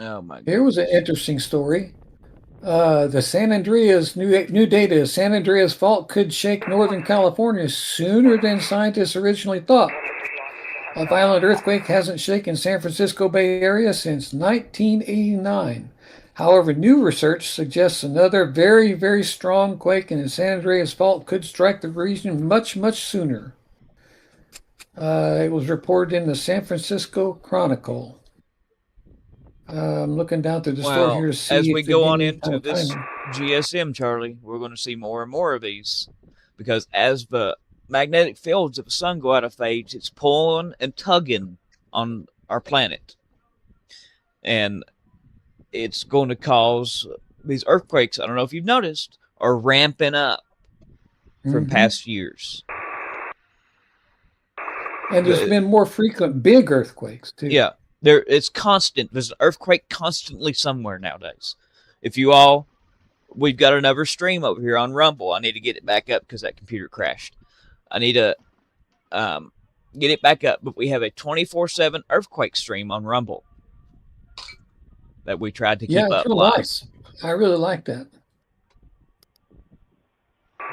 Oh my God. Here was an interesting story. The San Andreas new data. San Andreas fault could shake Northern California sooner than scientists originally thought. A violent earthquake hasn't shaken San Francisco Bay Area since 1989. However, new research suggests another very, very strong quake in the San Andreas fault could strike the region much, much sooner. It was reported in the San Francisco Chronicle. I'm looking down through the store Well, here to see as if we they go give on me any kind into of this timer. GSM, Charlie, we're going to see more and more of these, because as the magnetic fields of the sun go out of phase, it's pulling and tugging on our planet, and it's going to cause these earthquakes. I don't know if you've noticed, are ramping up from past years. And there's been more frequent big earthquakes too. Yeah, it's constant. There's an earthquake constantly somewhere nowadays. We've got another stream over here on Rumble. I need to get it back up because that computer crashed. I need to get it back up, but we have a 24/7 earthquake stream on Rumble that we tried to keep it's up real live. nice. I really like that.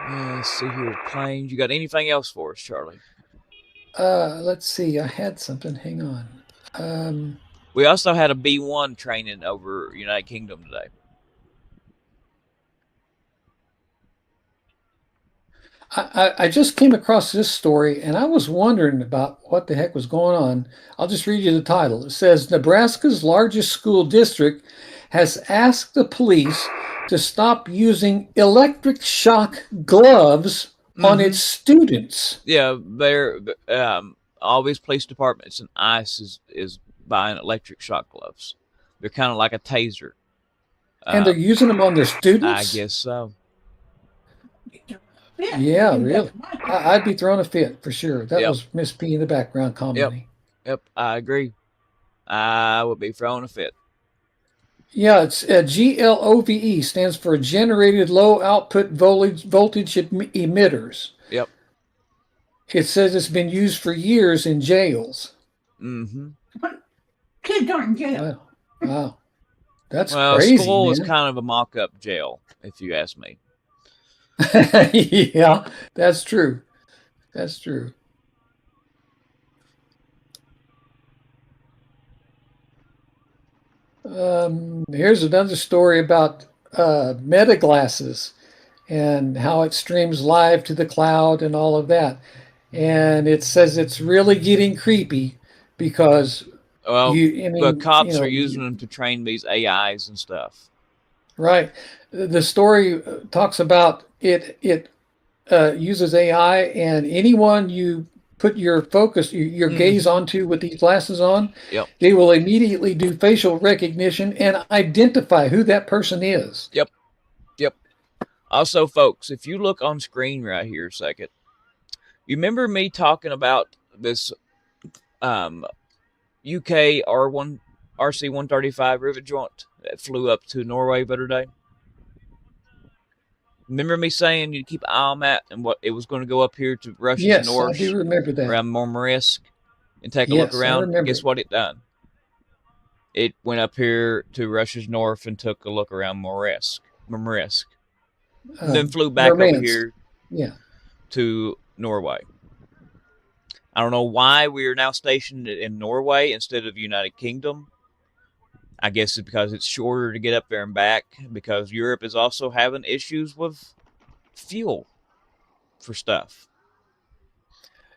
Let's see here, planes. You got anything else for us, Charlie? Let's see. I had something. Hang on. We also had a B1 training over United Kingdom today. I just came across this story and I was wondering about what the heck was going on. I'll just read you the title. It says Nebraska's largest school district has asked the police to stop using electric shock gloves on its students. Yeah, they're all these police departments and ICE is buying electric shock gloves. They're kind of like a taser. And they're using them on their students? I guess so. Yeah, really. I'd be throwing a fit for sure. That was Miss P in the background commenting. Yep, I agree. I would be throwing a fit. Yeah, it's GLOVE stands for Generated Low Output Voltage Emitters. Yep. It says it's been used for years in jails. Mm-hmm. Kids aren't in jail. Wow. That's crazy. School is kind of a mock-up jail, if you ask me. Yeah, that's true. That's true. Here's another story about meta glasses and how it streams live to the cloud and all of that. And it says it's really getting creepy because the cops are using them to train these AIs and stuff. Right. The story talks about it uses AI, and anyone you put your focus, your gaze onto with these glasses on, they will immediately do facial recognition and identify who that person is. Yep. Also, folks, if you look on screen right here a second, you remember me talking about this UK RC-135 rivet joint that flew up to Norway the other day? Remember me saying you keep an eye on that and what it was going to go up here to Russia's north? Yes, I do remember that. Around Murmansk and take a look around. Guess what it done? It went up here to Russia's north and took a look around Murmansk. Then flew back over here to Norway. I don't know why we are now stationed in Norway instead of United Kingdom. I guess it's because it's shorter to get up there and back, because Europe is also having issues with fuel for stuff.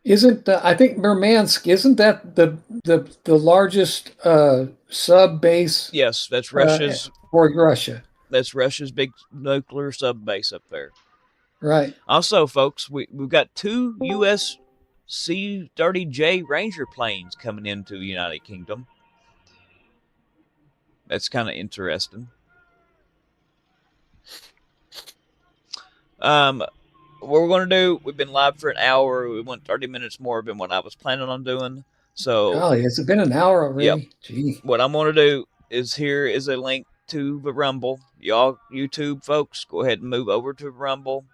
Isn't I think Murmansk, isn't that the largest sub base? Yes, that's Russia's for Russia. That's Russia's big nuclear sub base up there. Right. Also, folks, we've got 2 U.S. C-30J Ranger planes coming into the United Kingdom. That's kind of interesting. What we're going to do, we've been live for an hour. We went 30 minutes more than what I was planning on doing. So, has it been an hour already? Yep. Gee. What I'm going to do is here is a link to the Rumble. Y'all YouTube folks, go ahead and move over to Rumble.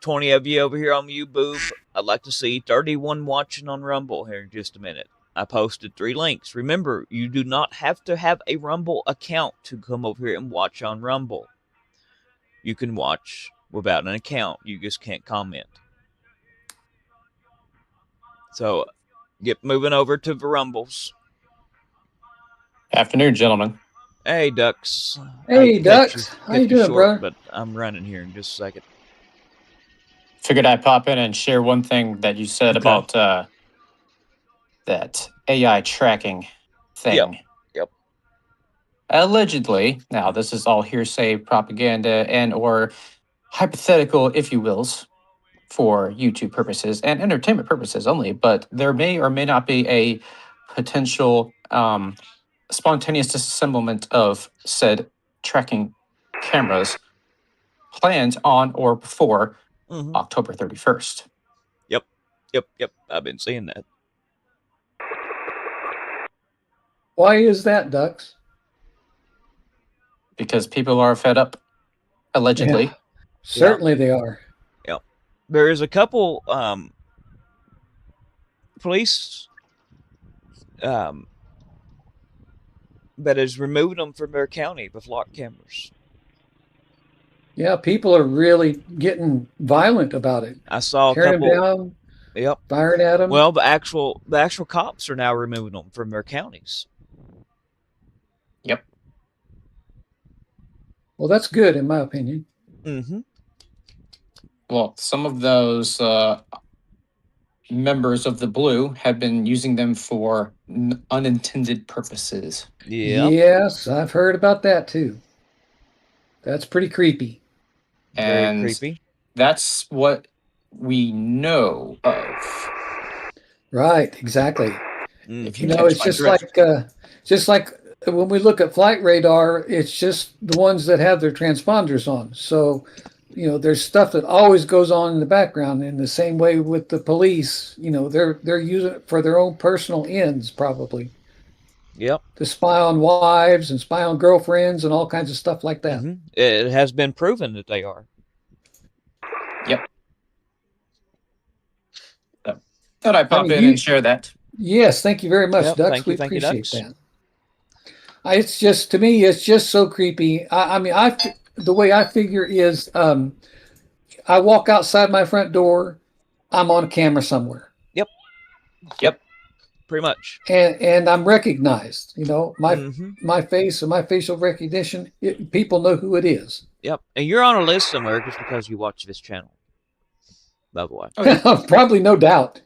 20 of you over here on YouTube. I'd like to see 31 watching on Rumble here in just a minute. I posted 3 links. Remember, you do not have to have a Rumble account to come over here and watch on Rumble. You can watch without an account. You just can't comment. So, get moving over to the Rumbles. Afternoon, gentlemen. Hey, Ducks. Hey, Ducks. How you doing, bro? But I'm running here in just a second. Figured I'd pop in and share one thing that you said about that AI tracking thing. Yep. Allegedly, now this is all hearsay, propaganda, and or hypothetical, if you wills, for YouTube purposes and entertainment purposes only, but there may or may not be a potential spontaneous disassemblement of said tracking cameras planned on or before Mm-hmm. October 31st. Yep. I've been seeing that. Why is that, Dux? Because people are fed up, allegedly. Yeah, certainly they are. Yep. There is a couple police that is removing them from their county with locked cameras. Yeah, people are really getting violent about it. I saw a Tearing couple. them down, Yep. firing at them. Well, the actual cops are now removing them from their counties. Yep. Well, that's good in my opinion. Mm-hmm. Well, some of those members of the Blue have been using them for unintended purposes. Yeah. Yes, I've heard about that too. That's pretty creepy. Very And creepy. that's what we know of. Right, exactly. If You you know, catch it's my drift. just like when we look at flight radar, it's just the ones that have their transponders on. So, you know, there's stuff that always goes on in the background. In the same way with the police, you know, they're using it for their own personal ends, probably Yep. to spy on wives and spy on girlfriends and all kinds of stuff like that. Mm-hmm. It has been proven that they are. Yep. So, thought I'd pop in and share that. Yes, thank you very much, Yep, Dux. thank you, We thank you, appreciate Dux. that. It's just, to me, it's just so creepy. I mean, the way I figure is, I walk outside my front door, I'm on a camera somewhere, Yep. Pretty much. and I'm recognized. You know, Mm-hmm. my face and my facial recognition, people know who it is. Yep. And you're on a list somewhere just because you watch this channel. By the way. Oh, yeah. Probably, no doubt.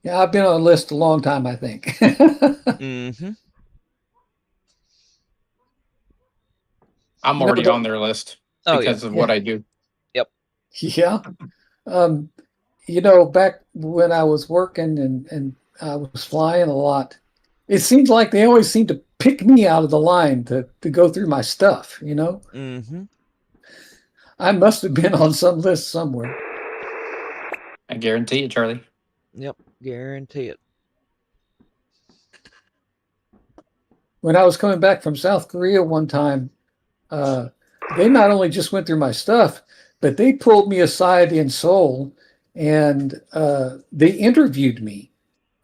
Yeah, I've been on a list a long time, I think. Mm-hmm. I'm You know, already on their list Oh, because yeah. of what I do. Yeah. You know, back when I was working and I was flying a lot, it seems like they always seem to pick me out of the line to go through my stuff, you know? Mm-hmm. I must have been on some list somewhere. I guarantee you, Charlie. Yep. Guarantee it. When I was coming back from South Korea one time, they not only just went through my stuff, but they pulled me aside in Seoul and they interviewed me.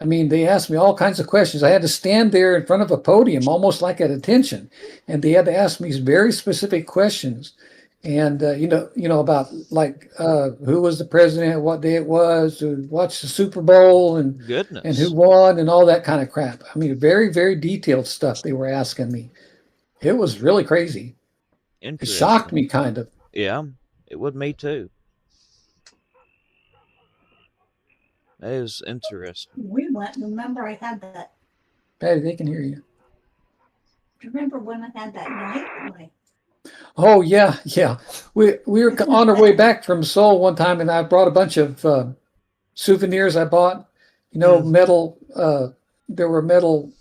I mean, they asked me all kinds of questions. I had to stand there in front of a podium, almost like at attention, and they had to ask me very specific questions. And you know about like who was the president, what day it was, to watch the Super Bowl, and Goodness. who won, and all that kind of crap. I mean, very, very detailed stuff they were asking me. It was really crazy. It shocked me, kind of. Yeah, it would me too. That is interesting. We went. Remember, I had that. Patty, they can hear you. Do you remember when I had that night? Oh yeah, yeah. We were on our way back from Seoul one time, and I brought a bunch of souvenirs I bought. You know, metal. There were metal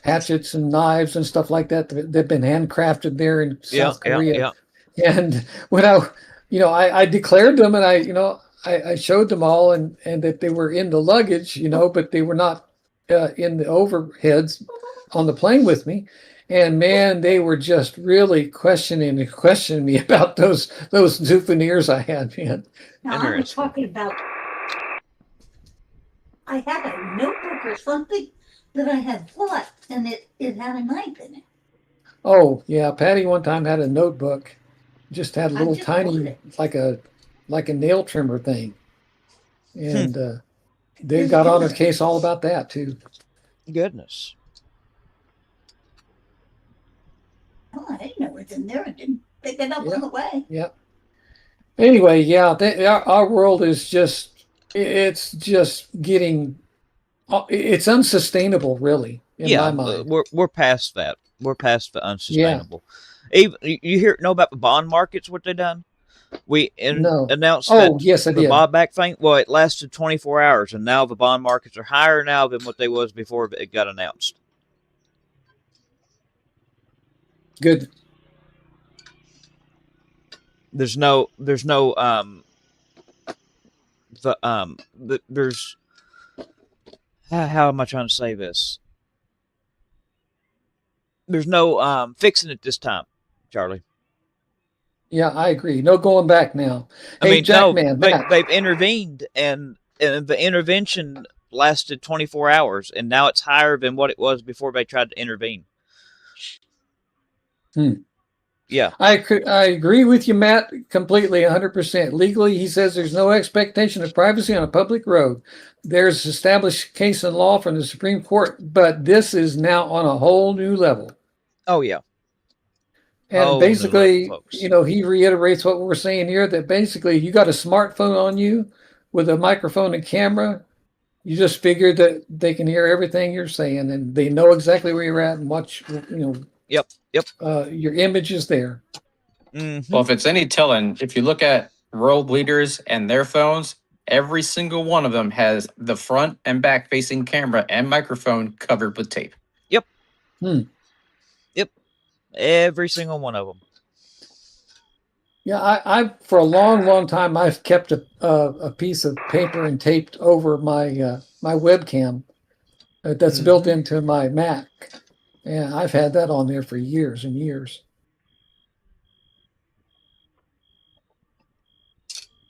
hatchets and knives and stuff like that that'd been handcrafted there in South Korea. Yeah. And when I declared them, and I showed them all, and that they were in the luggage, but they were not in the overheads on the plane with me. And man, they were just really questioning me about those souvenirs I had, man. Now I was talking about, I had a notebook or something that I had bought, and it had a knife in it. Oh yeah, Patty one time had a notebook, just had a little tiny, like a nail trimmer thing, and they got on her case all about that too. Goodness. Oh, I didn't know it was in there. I didn't pick it up on the way. Yeah. Anyway, yeah, our world is it's just getting, it's unsustainable, really, in my Yeah, mind. we're past that. We're past the Yeah, unsustainable. Even you know about the bond markets? What they done? We no. announced Oh, that yes, I the did. buyback thing. Well, it lasted 24 hours, and now the bond markets are higher now than what they was before it got announced. Good. There's no there's how am I trying to say this? There's no fixing it this time, Charlie. Yeah, I agree. No going back now. I Hey, mean, no, Jackman, Matt. they've intervened, and the intervention lasted 24 hours, and now it's higher than what it was before they tried to intervene. Hmm. Yeah. I agree with you, Matt, completely, 100%. Legally, he says there's no expectation of privacy on a public road. There's established case in law from the Supreme Court, but this is now on a whole new level. Oh yeah. And Whole new level, basically, folks. he reiterates what we're saying here, that basically you got a smartphone on you with a microphone and camera. You just figure that they can hear everything you're saying, and they know exactly where you're at and watch, Yep. your image is there. Mm-hmm. Well, if it's any telling, if you look at world leaders and their phones, every single one of them has the front and back facing camera and microphone covered with tape. Yep. Hmm. Yep. Every single one of them. Yeah, I for a long, long time I've kept a piece of paper and taped over my my webcam that's built into my Mac, and I've had that on there for years and years.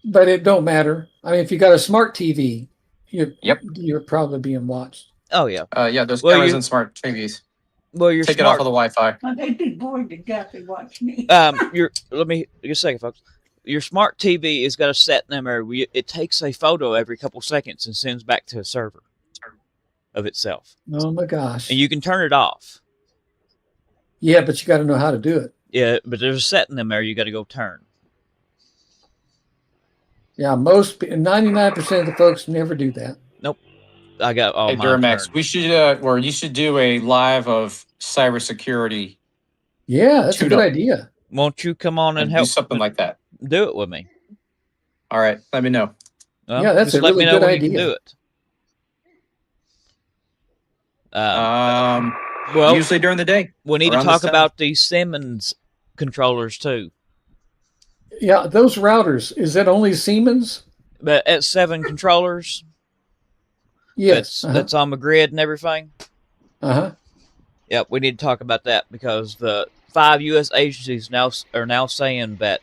But it don't matter. I mean, if you got a smart TV, you're probably being watched. Oh yeah. Yeah, there's Well, cameras you- and smart TVs. Well, you're Take it off smart. of the Wi-Fi. Well, they'd be bored to death to watch me. Let me just a second, folks. Your smart TV has got a set number. It takes a photo every couple seconds and sends back to a server of itself, Oh my gosh. and you can turn it off. Yeah, but you got to know how to do it. Yeah, but there's a setting in there you got to go turn. Yeah, 99% of the folks never do that. Nope. I got all Hey, mine Duramax, turned. we should, or you should do a live of cybersecurity Yeah, that's a good Tune-up. idea. Won't you come on and and do help something like that. do it with me? All right, let me know. Well, Yeah, that's just a let really me know good when you can idea. do it. Well, Usually during the day. we need to around talk this time. about these Siemens controllers too. Yeah, those routers, is that only Siemens? But at 7 controllers, Yes. that's on the grid and everything. Uh-huh. Yep, we need to talk about that because the 5 U.S. agencies are now saying that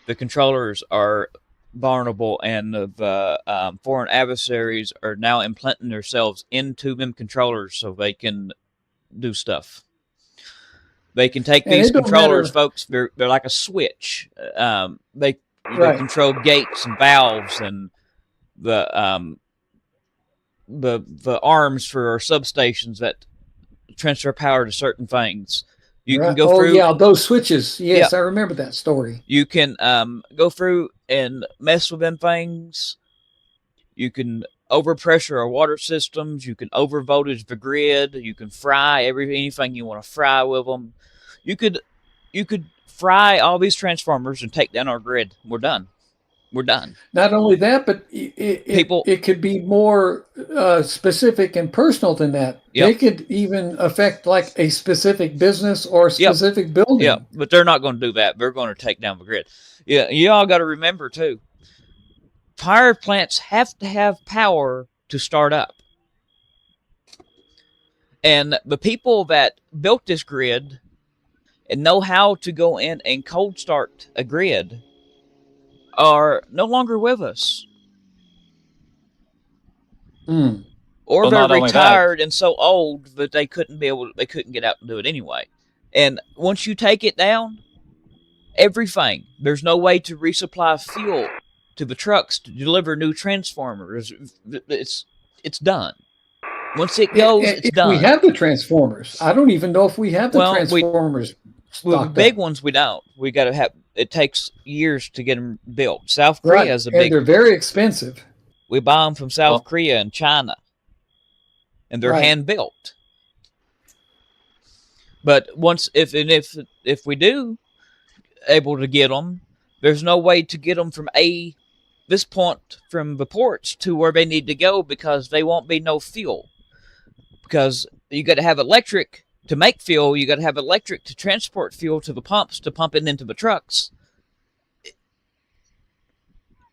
the controllers are vulnerable, and the foreign adversaries are now implanting themselves into them controllers so they can do stuff. They can take And these it don't controllers, matter- folks. They're like a switch. They Right. control gates and valves and the arms for our substations that transfer power to certain things. You can Right. go through. Yeah, those switches. Yes, I remember that story. You can go through and mess with them things. You can overpressure our water systems. You can overvoltage the grid. You can fry anything you want to fry with them. You could fry all these transformers and take down our grid. We're done. Not only that, but it could be more specific and personal than that. Yep. They could even affect like a specific business or a specific building. Yeah, but they're not going to do that. They're going to take down the grid. Yeah, you all got to remember too. Power plants have to have power to start up. And the people that built this grid and know how to go in and cold start a grid are no longer with us. Mm. Or Well, they're not only that- retired and so old that they couldn't get out and do it anyway. And once you take it down, everything, there's no way to resupply fuel to the trucks to deliver new transformers. It's done. Once it goes, it's If done. we have the transformers. I don't even know if we have the Well, transformers. Well, the stocked big up. ones we don't. We got to have it takes years to get them built. South Korea Right. is a And big. they're very expensive. We buy them from South Well- Korea and China, and they're Right. hand built. But if we do able to get them, there's no way to get them from this point from the ports to where they need to go, because they won't be no fuel. Because you got to have electric to make fuel. You got to have electric to transport fuel to the pumps to pump it into the trucks.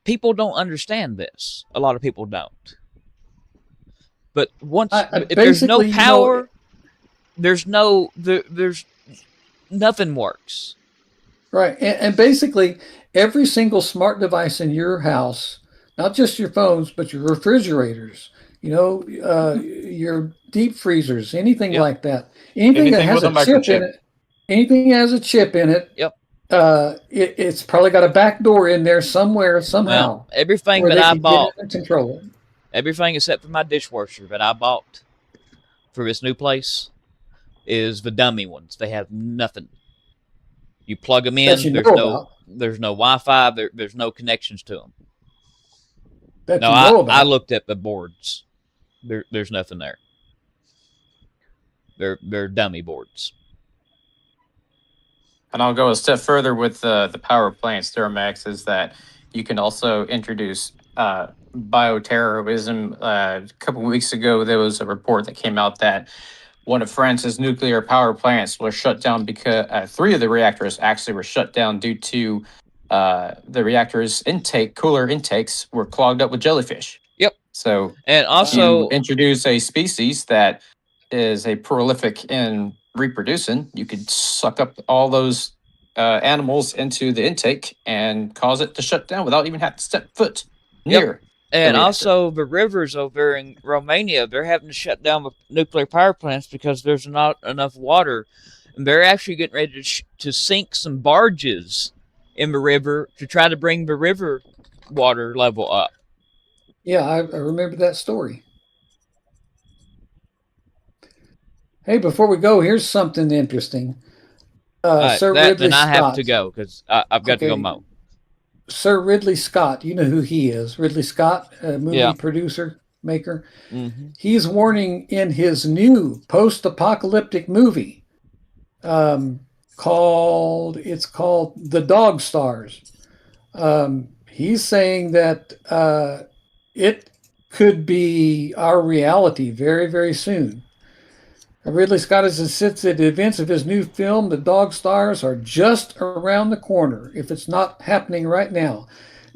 People don't understand this. A lot of people don't. But once if there's no basically, power, there's nothing works. Right. And basically, every single smart device in your house, not just your phones, but your refrigerators, your deep freezers, anything Yep. like that, anything that Anything has with a a chip microchip. in it, anything that has a chip in it, Yep. It's probably got a back door in there somewhere, somehow, Well, everything where that they I can bought, get it and control it. everything except for my dishwasher that I bought for this new place is the dummy ones. They have nothing. You plug them That you in. know about. There's no Wi-Fi. There's no connections to them. That No, you know I about. looked at the boards. There's nothing there. They're dummy boards. And I'll go a step further with the power plants, Duramax, is that you can also introduce bioterrorism. A couple of weeks ago, there was a report that came out that one of France's nuclear power plants was shut down because 3 of the reactors actually were shut down due to the reactor's cooler intakes were clogged up with jellyfish. Yep. So And you also, introduce a species that is a prolific in reproducing, you could suck up all those animals into the intake and cause it to shut down without even having to step foot Yep. near. and reactor. also the rivers over in Romania, they're having to shut down the nuclear power plants because there's not enough water, and they're actually getting ready to sink some barges in the river to try to bring the river water level up. Yeah, I remember that story. Hey, before we go, here's something interesting. All right, Sir Ridley then I have Scott. to go because I've got to go Okay. mow. Sir Ridley Scott, you know who he is. Ridley Scott, a movie Yeah. producer, maker. Mm-hmm. He's warning in his new post-apocalyptic movie called The Dog Stars. He's saying that it could be our reality very, very soon. Ridley Scott has insisted the events of his new film, The Dog Stars, are just around the corner, if it's not happening right now.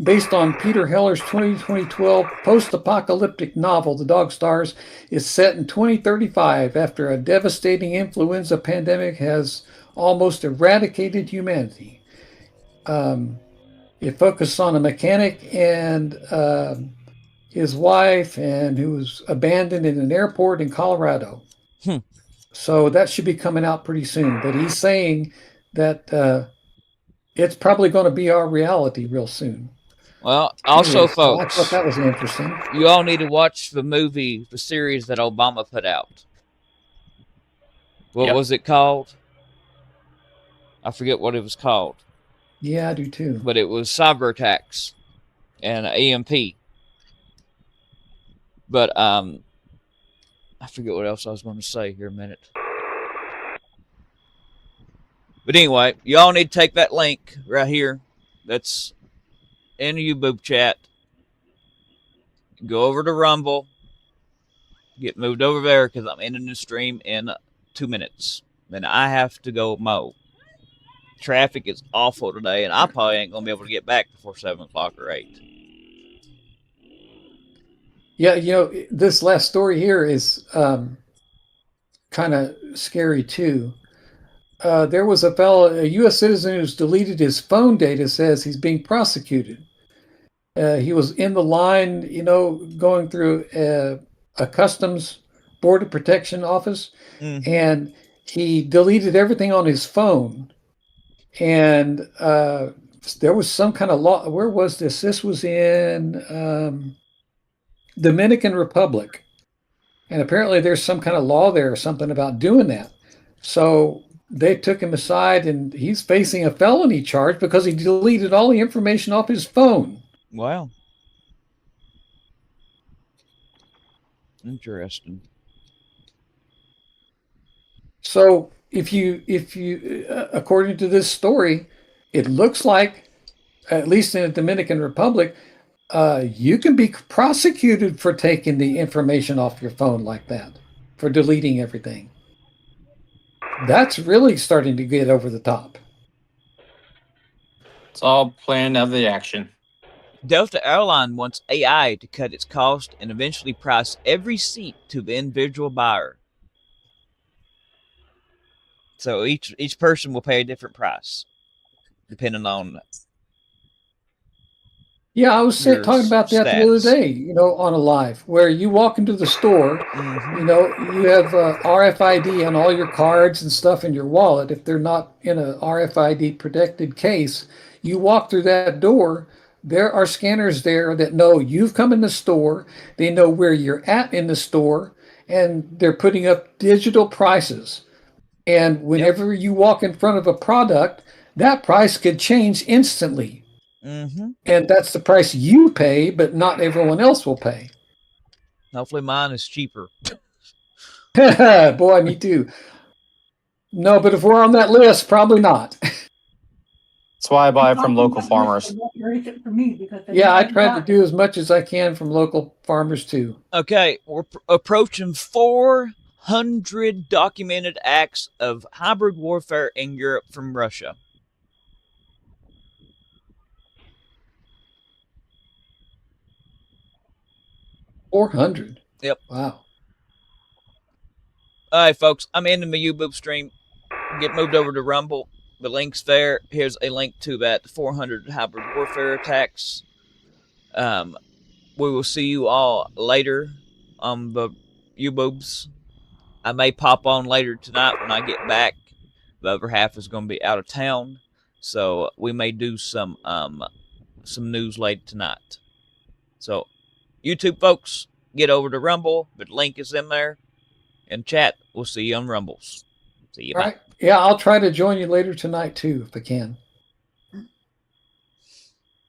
Based on Peter Heller's 2012 post-apocalyptic novel, The Dog Stars is set in 2035 after a devastating influenza pandemic has almost eradicated humanity. It focuses on a mechanic and his wife, and who was abandoned in an airport in Colorado. So that should be coming out pretty soon. But he's saying that it's probably going to be our reality real soon. Well, also, Anyway, so I folks, thought that was interesting. you all need to watch the series that Obama put out. What Yep. was it called? I forget what it was called, Yeah, I do too. but it was cyber attacks and EMP. But I forget what else I was going to say here a minute. But anyway, y'all need to take that link right here. That's in the YouTube chat. Go over to Rumble. Get moved over there because I'm ending the stream in 2 minutes. Then I have to go mow. Traffic is awful today, and I probably ain't going to be able to get back before 7 o'clock or 8. Yeah, this last story here is kind of scary too. There was a U.S. citizen who's deleted his phone data, says he's being prosecuted. He was in the line, going through a customs border protection office, and he deleted everything on his phone. And there was some kind of law. Where was this? This was in Dominican Republic. And apparently there's some kind of law there or something about doing that. So they took him aside, and he's facing a felony charge because he deleted all the information off his phone. Wow. Interesting. So if you according to this story, it looks like, at least in the Dominican Republic, you can be prosecuted for taking the information off your phone like that, for deleting everything. That's really starting to get over the top. It's all plan of the action. Delta Airline wants AI to cut its cost and eventually price every seat to the individual buyer. So each person will pay a different price, depending on. Yeah, I was talking about that the other stats. day, on a live, where you walk into the store, you have RFID on all your cards and stuff in your wallet. If they're not in a RFID protected case, you walk through that door, there are scanners there that know you've come in the store, they know where you're at in the store, and they're putting up digital prices. And whenever you walk in front of a product, that price could change instantly. Mm-hmm. And that's the price you pay, but not everyone else will pay. Hopefully mine is cheaper. Boy, me too. No, but if we're on that list, probably not. That's why I buy from local farmers. Yeah, I try to do as much as I can from local farmers too. Okay, we're approaching 400 documented acts of hybrid warfare in Europe from Russia. $400. Yep. Wow. All right, folks, I'm ending the YouTube stream. Get moved over to Rumble. The link's there. Here's a link to that 400 hybrid warfare attacks. We will see you all later on the YouTubes. I may pop on later tonight when I get back. The other half is going to be out of town, so we may do some news later tonight. So, YouTube folks, get over to Rumble. The link is in there. And chat, we'll see you on Rumbles. See you. All bye. right. Yeah, I'll try to join you later tonight too, if I can.